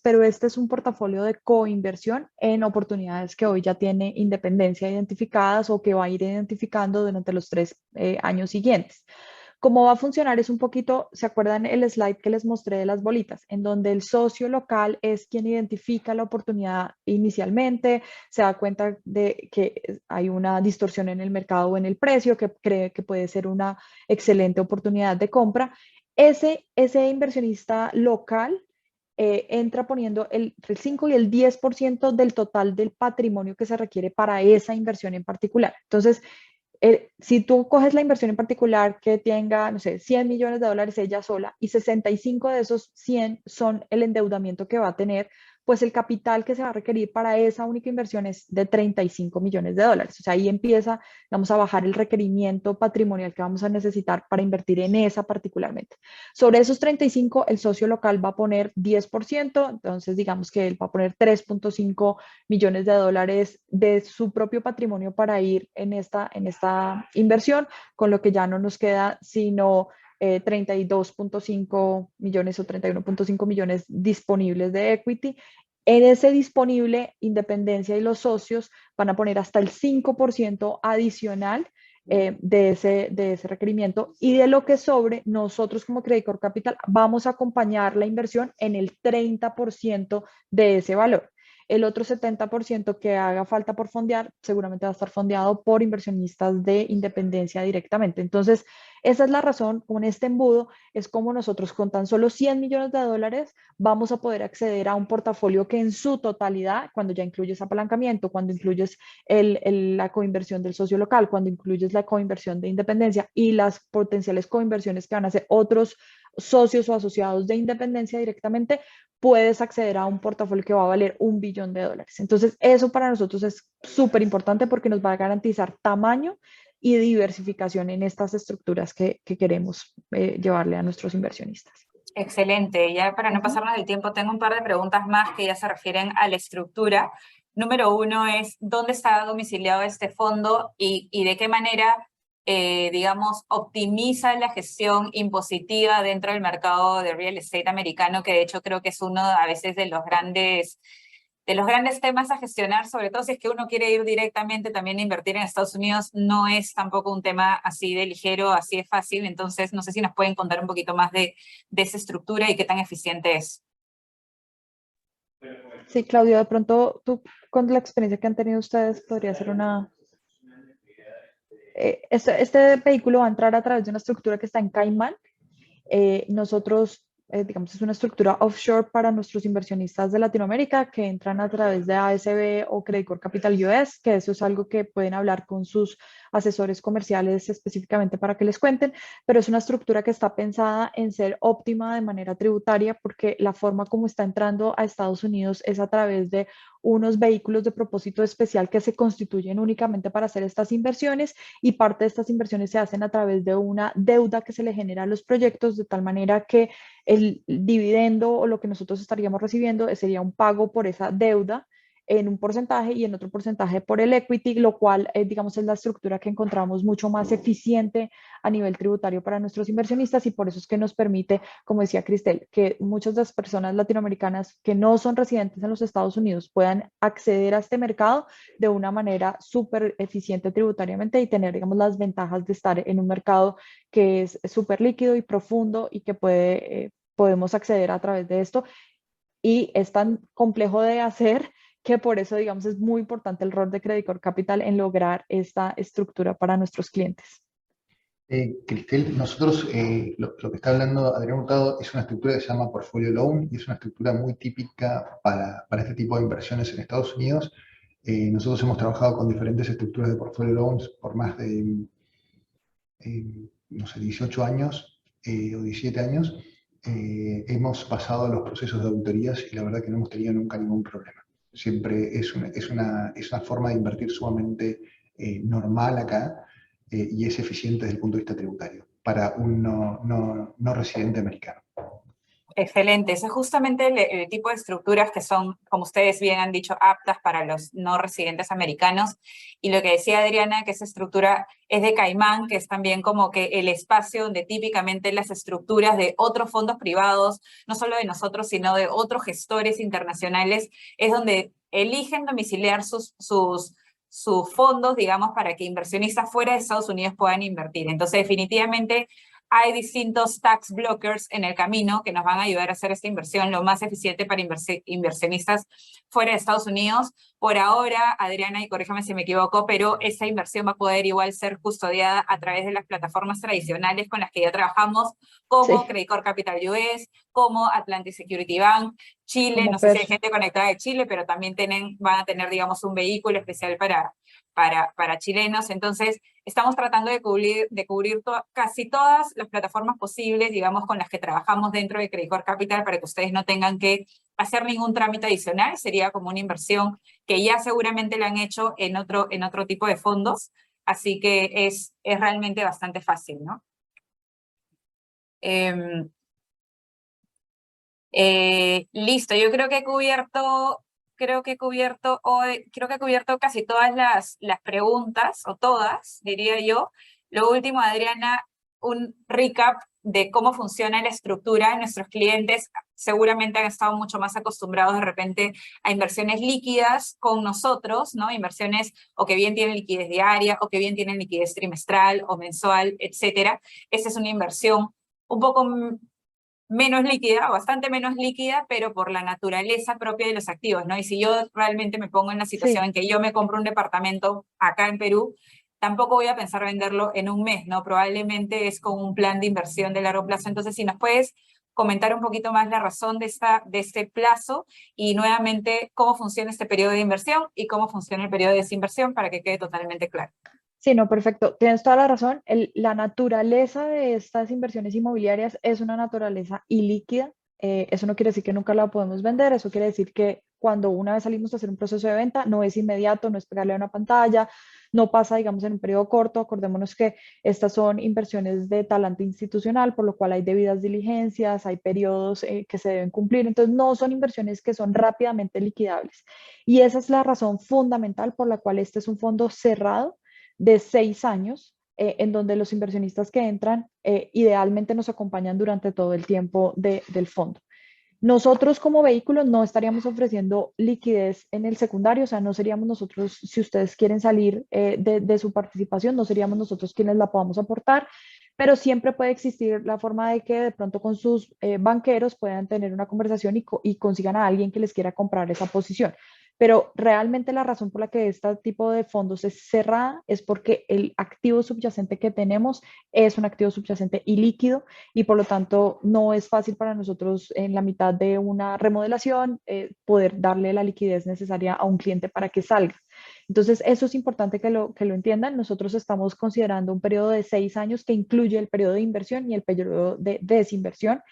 pero este es un portafolio de coinversión en oportunidades que hoy ya tiene Independencia identificadas o que va a ir identificando durante los 3 años siguientes. Cómo va a funcionar es un poquito, ¿se acuerdan el slide que les mostré de las bolitas? En donde el socio local es quien identifica la oportunidad inicialmente, se da cuenta de que hay una distorsión en el mercado o en el precio, que cree que puede ser una excelente oportunidad de compra. Ese inversionista local entra poniendo el 5 y el 10% del total del patrimonio que se requiere para esa inversión en particular. Entonces, si tú coges la inversión en particular que tenga, no sé, $100 millones ella sola y 65 de esos 100 son el endeudamiento que va a tener, pues el capital que se va a requerir para esa única inversión es de $35 millones. O sea, ahí empieza, vamos a bajar el requerimiento patrimonial que vamos a necesitar para invertir en esa particularmente. Sobre esos 35, el socio local va a poner 10%, entonces digamos que él va a poner $3.5 millones de su propio patrimonio para ir en esta inversión, con lo que ya no nos queda sino 32.5 millones o 31.5 millones disponibles de equity. En ese disponible, Independencia y los socios van a poner hasta el 5% adicional de ese requerimiento, y de lo que sobre, nosotros como Credicorp Capital vamos a acompañar la inversión en el 30% de ese valor. El otro 70% que haga falta por fondear seguramente va a estar fondeado por inversionistas de Independencia directamente. Entonces, esa es la razón. Con este embudo es como nosotros con tan solo $100 millones vamos a poder acceder a un portafolio que en su totalidad, cuando ya incluyes apalancamiento, cuando incluyes la coinversión del socio local, cuando incluyes la coinversión de Independencia y las potenciales coinversiones que van a hacer otros socios o asociados de Independencia directamente, puedes acceder a un portafolio que va a valer $1 billón. Entonces, eso para nosotros es súper importante porque nos va a garantizar tamaño y diversificación en estas estructuras que queremos llevarle a nuestros inversionistas. Excelente. Ya para no pasarnos del tiempo, tengo un par de preguntas más que ya se refieren a la estructura. Número uno es, ¿dónde está domiciliado este fondo y de qué manera, digamos, optimiza la gestión impositiva dentro del mercado de real estate americano, que de hecho creo que es uno a veces de los grandes temas a gestionar, sobre todo si es que uno quiere ir directamente también a invertir en Estados Unidos? No es tampoco un tema así de ligero, así de fácil. Entonces, no sé si nos pueden contar un poquito más de esa estructura y qué tan eficiente es. Sí, Claudio, de pronto tú, con la experiencia que han tenido ustedes, podría ser este vehículo va a entrar a través de una estructura que está en Caimán. Nosotros, digamos, es una estructura offshore para nuestros inversionistas de Latinoamérica que entran a través de ASB o Credicorp Capital US, que eso es algo que pueden hablar con sus asesores comerciales específicamente para que les cuenten, pero es una estructura que está pensada en ser óptima de manera tributaria porque la forma como está entrando a Estados Unidos es a través de unos vehículos de propósito especial que se constituyen únicamente para hacer estas inversiones, y parte de estas inversiones se hacen a través de una deuda que se le genera a los proyectos, de tal manera que el dividendo o lo que nosotros estaríamos recibiendo sería un pago por esa deuda en un porcentaje y en otro porcentaje por el equity, lo cual, digamos, es la estructura que encontramos mucho más eficiente a nivel tributario para nuestros inversionistas y por eso es que nos permite, como decía Cristel, que muchas de las personas latinoamericanas que no son residentes en los Estados Unidos puedan acceder a este mercado de una manera súper eficiente tributariamente y tener, digamos, las ventajas de estar en un mercado que es súper líquido y profundo y que podemos acceder a través de esto. Y es tan complejo de hacer que por eso, digamos, es muy importante el rol de Credit Corp Capital en lograr esta estructura para nuestros clientes. Cristel, nosotros, lo que está hablando Adrián Hurtado es una estructura que se llama Portfolio Loan y es una estructura muy típica para este tipo de inversiones en Estados Unidos. Nosotros hemos trabajado con diferentes estructuras de Portfolio Loans por más de, no sé, 18 años o 17 años. Hemos pasado los procesos de auditorías y la verdad que no hemos tenido nunca ningún problema. Siempre es una forma de invertir sumamente normal acá y es eficiente desde el punto de vista tributario para un no residente americano. Excelente, ese es justamente el tipo de estructuras que son, como ustedes bien han dicho, aptas para los no residentes americanos. Y lo que decía Adriana, que esa estructura es de Caimán, que es también como que el espacio donde típicamente las estructuras de otros fondos privados, no solo de nosotros, sino de otros gestores internacionales, es donde eligen domiciliar sus fondos, digamos, para que inversionistas fuera de Estados Unidos puedan invertir. Entonces, definitivamente hay distintos tax blockers en el camino que nos van a ayudar a hacer esta inversión lo más eficiente para inversionistas fuera de Estados Unidos. Por ahora, Adriana, y corríjame si me equivoco, pero esa inversión va a poder igual ser custodiada a través de las plataformas tradicionales con las que ya trabajamos, como Sí, Credit Corp Capital US, como Atlantic Security Bank, Chile, como no sé si PER. hay gente conectada de Chile, pero también van a tener, digamos, un vehículo especial para chilenos. Entonces, estamos tratando de cubrir casi todas las plataformas posibles, digamos, con las que trabajamos dentro de Credit Corp Capital para que ustedes no tengan que hacer ningún trámite adicional. Sería como una inversión que ya seguramente la han hecho en otro tipo de fondos. Así que es realmente bastante fácil, ¿no? Listo, yo creo que he cubierto hoy, creo que he cubierto casi todas las preguntas, o todas, diría yo. Lo último, Adriana, un recap de cómo funciona la estructura de nuestros clientes. Seguramente han estado mucho más acostumbrados de repente a inversiones líquidas con nosotros, ¿no? Inversiones o que bien tienen liquidez diaria, o que bien tienen liquidez trimestral o mensual, etcétera. Esta es una inversión un poco menos líquida, bastante menos líquida, pero por la naturaleza propia de los activos, ¿no? Y si yo realmente me pongo en la situación Sí. en que yo me compro un departamento acá en Perú, tampoco voy a pensar venderlo en un mes, ¿no? Probablemente es con un plan de inversión de largo plazo. Entonces, si nos puedes comentar un poquito más la razón de este plazo y nuevamente cómo funciona este periodo de inversión y cómo funciona el periodo de desinversión para que quede totalmente claro. Sí, no, perfecto. Tienes toda la razón. La naturaleza de estas inversiones inmobiliarias es una naturaleza ilíquida. Eso no quiere decir que nunca la podemos vender. Eso quiere decir que cuando una vez salimos a hacer un proceso de venta, no es inmediato, no es pegarle a una pantalla, no pasa, digamos, en un periodo corto. Acordémonos que estas son inversiones de talante institucional, por lo cual hay debidas diligencias, hay periodos que se deben cumplir. Entonces, no son inversiones que son rápidamente liquidables. Y esa es la razón fundamental por la cual este es un fondo cerrado de 6 años, en donde los inversionistas que entran idealmente nos acompañan durante todo el tiempo del fondo. Nosotros como vehículo no estaríamos ofreciendo liquidez en el secundario, o sea, no seríamos nosotros, si ustedes quieren salir de su participación, no seríamos nosotros quienes la podamos aportar, pero siempre puede existir la forma de que de pronto con sus banqueros puedan tener una conversación y consigan a alguien que les quiera comprar esa posición. Pero realmente la razón por la que este tipo de fondos es cerrada es porque el activo subyacente que tenemos es un activo subyacente ilíquido y por lo tanto no es fácil para nosotros en la mitad de una remodelación poder darle la liquidez necesaria a un cliente para que salga. Entonces, eso es importante que lo entiendan. Nosotros estamos considerando un periodo de 6 años que incluye el periodo de inversión y el periodo de desinversión.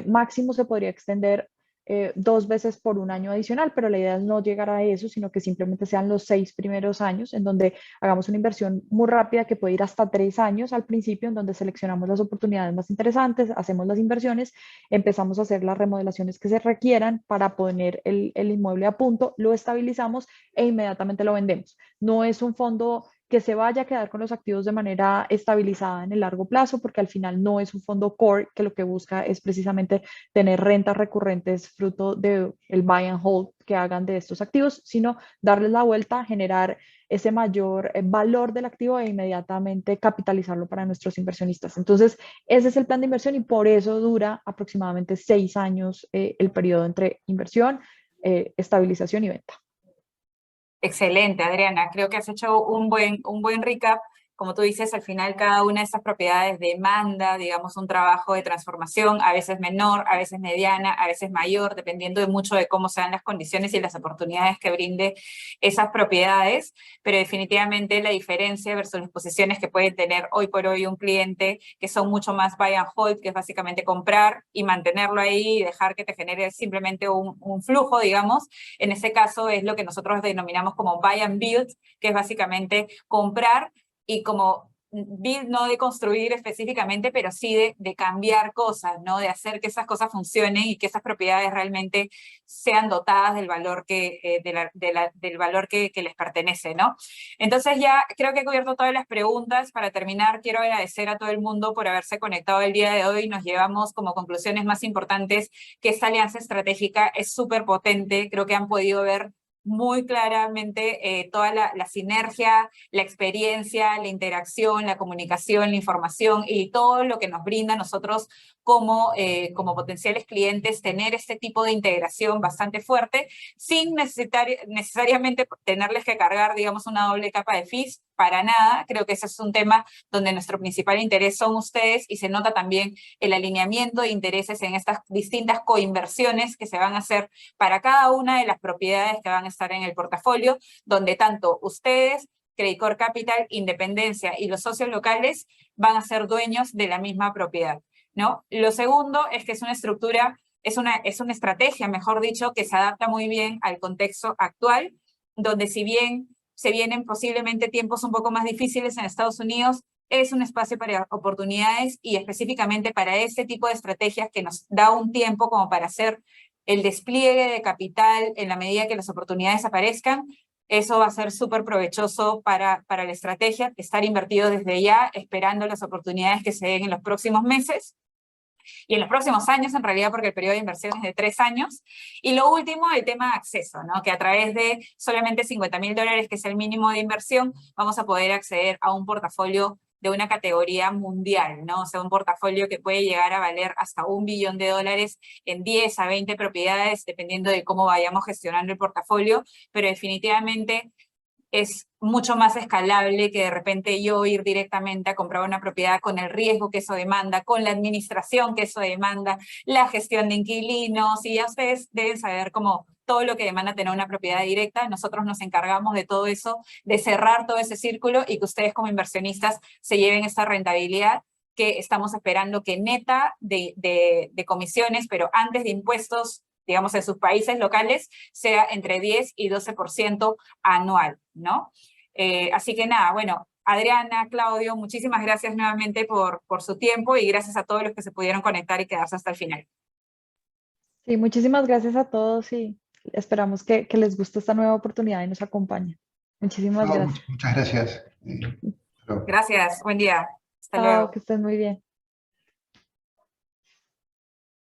Máximo se podría extender 2 veces por un año adicional, pero la idea es no llegar a eso, sino que simplemente sean los 6 primeros años, en donde hagamos una inversión muy rápida que puede ir hasta 3 años al principio, en donde seleccionamos las oportunidades más interesantes, hacemos las inversiones, empezamos a hacer las remodelaciones que se requieran para poner el inmueble a punto, lo estabilizamos e inmediatamente lo vendemos. No es un fondo que se vaya a quedar con los activos de manera estabilizada en el largo plazo, porque al final no es un fondo core que lo que busca es precisamente tener rentas recurrentes fruto del buy and hold que hagan de estos activos, sino darles la vuelta, generar ese mayor valor del activo e inmediatamente capitalizarlo para nuestros inversionistas. Entonces, ese es el plan de inversión y por eso dura aproximadamente 6 años el periodo entre inversión, estabilización y venta. Excelente, Adriana. Creo que has hecho un buen recap. Como tú dices, al final cada una de estas propiedades demanda, digamos, un trabajo de transformación, a veces menor, a veces mediana, a veces mayor, dependiendo de mucho de cómo sean las condiciones y las oportunidades que brinde esas propiedades. Pero definitivamente la diferencia versus las posiciones que puede tener hoy por hoy un cliente, que son mucho más buy and hold, que es básicamente comprar y mantenerlo ahí y dejar que te genere simplemente un flujo, digamos. En ese caso es lo que nosotros denominamos como buy and build, que es básicamente comprar y como build no de construir específicamente, pero sí de cambiar cosas, ¿no? De hacer que esas cosas funcionen y que esas propiedades realmente sean dotadas del valor del valor que les pertenece, ¿no? Entonces ya creo que he cubierto todas las preguntas. Para terminar, quiero agradecer a todo el mundo por haberse conectado el día de hoy. Nos llevamos como conclusiones más importantes que esta alianza estratégica es súper potente. Creo que han podido ver muy claramente toda la sinergia, la experiencia, la interacción, la comunicación, la información y todo lo que nos brinda a nosotros como potenciales clientes, tener este tipo de integración bastante fuerte, sin necesariamente tenerles que cargar, digamos, una doble capa de fees, para nada. Creo que ese es un tema donde nuestro principal interés son ustedes y se nota también el alineamiento de intereses en estas distintas coinversiones que se van a hacer para cada una de las propiedades que van a estar en el portafolio, donde tanto ustedes, Credicorp Capital, Independencia y los socios locales van a ser dueños de la misma propiedad, ¿no? Lo segundo es que es una estructura, es una estrategia, mejor dicho, que se adapta muy bien al contexto actual, donde si bien se vienen posiblemente tiempos un poco más difíciles en Estados Unidos, es un espacio para oportunidades y específicamente para este tipo de estrategias que nos da un tiempo como para hacer el despliegue de capital en la medida que las oportunidades aparezcan. Eso va a ser súper provechoso para la estrategia, estar invertido desde ya, esperando las oportunidades que se den en los próximos meses y en los próximos años, en realidad, porque el periodo de inversión es de 3 años. Y lo último, el tema de acceso, ¿no? Que a través de solamente $50.000, que es el mínimo de inversión, vamos a poder acceder a un portafolio de una categoría mundial, ¿no? O sea, un portafolio que puede llegar a valer hasta $1 billón en 10 a 20 propiedades, dependiendo de cómo vayamos gestionando el portafolio, pero definitivamente es mucho más escalable que de repente yo ir directamente a comprar una propiedad con el riesgo que eso demanda, con la administración que eso demanda, la gestión de inquilinos, y ya ustedes deben saber como todo lo que demanda tener una propiedad directa. Nosotros nos encargamos de todo eso, de cerrar todo ese círculo y que ustedes como inversionistas se lleven esta rentabilidad que estamos esperando que neta de comisiones, pero antes de impuestos, digamos, en sus países locales, sea entre 10 y 12% anual, ¿no? Así que nada, bueno, Adriana, Claudio, muchísimas gracias nuevamente por su tiempo y gracias a todos los que se pudieron conectar y quedarse hasta el final. Sí, muchísimas gracias a todos y esperamos que les guste esta nueva oportunidad y nos acompañen. Muchísimas No, gracias. muchas gracias. Gracias, buen día. Hasta Chao, luego. que estén muy bien.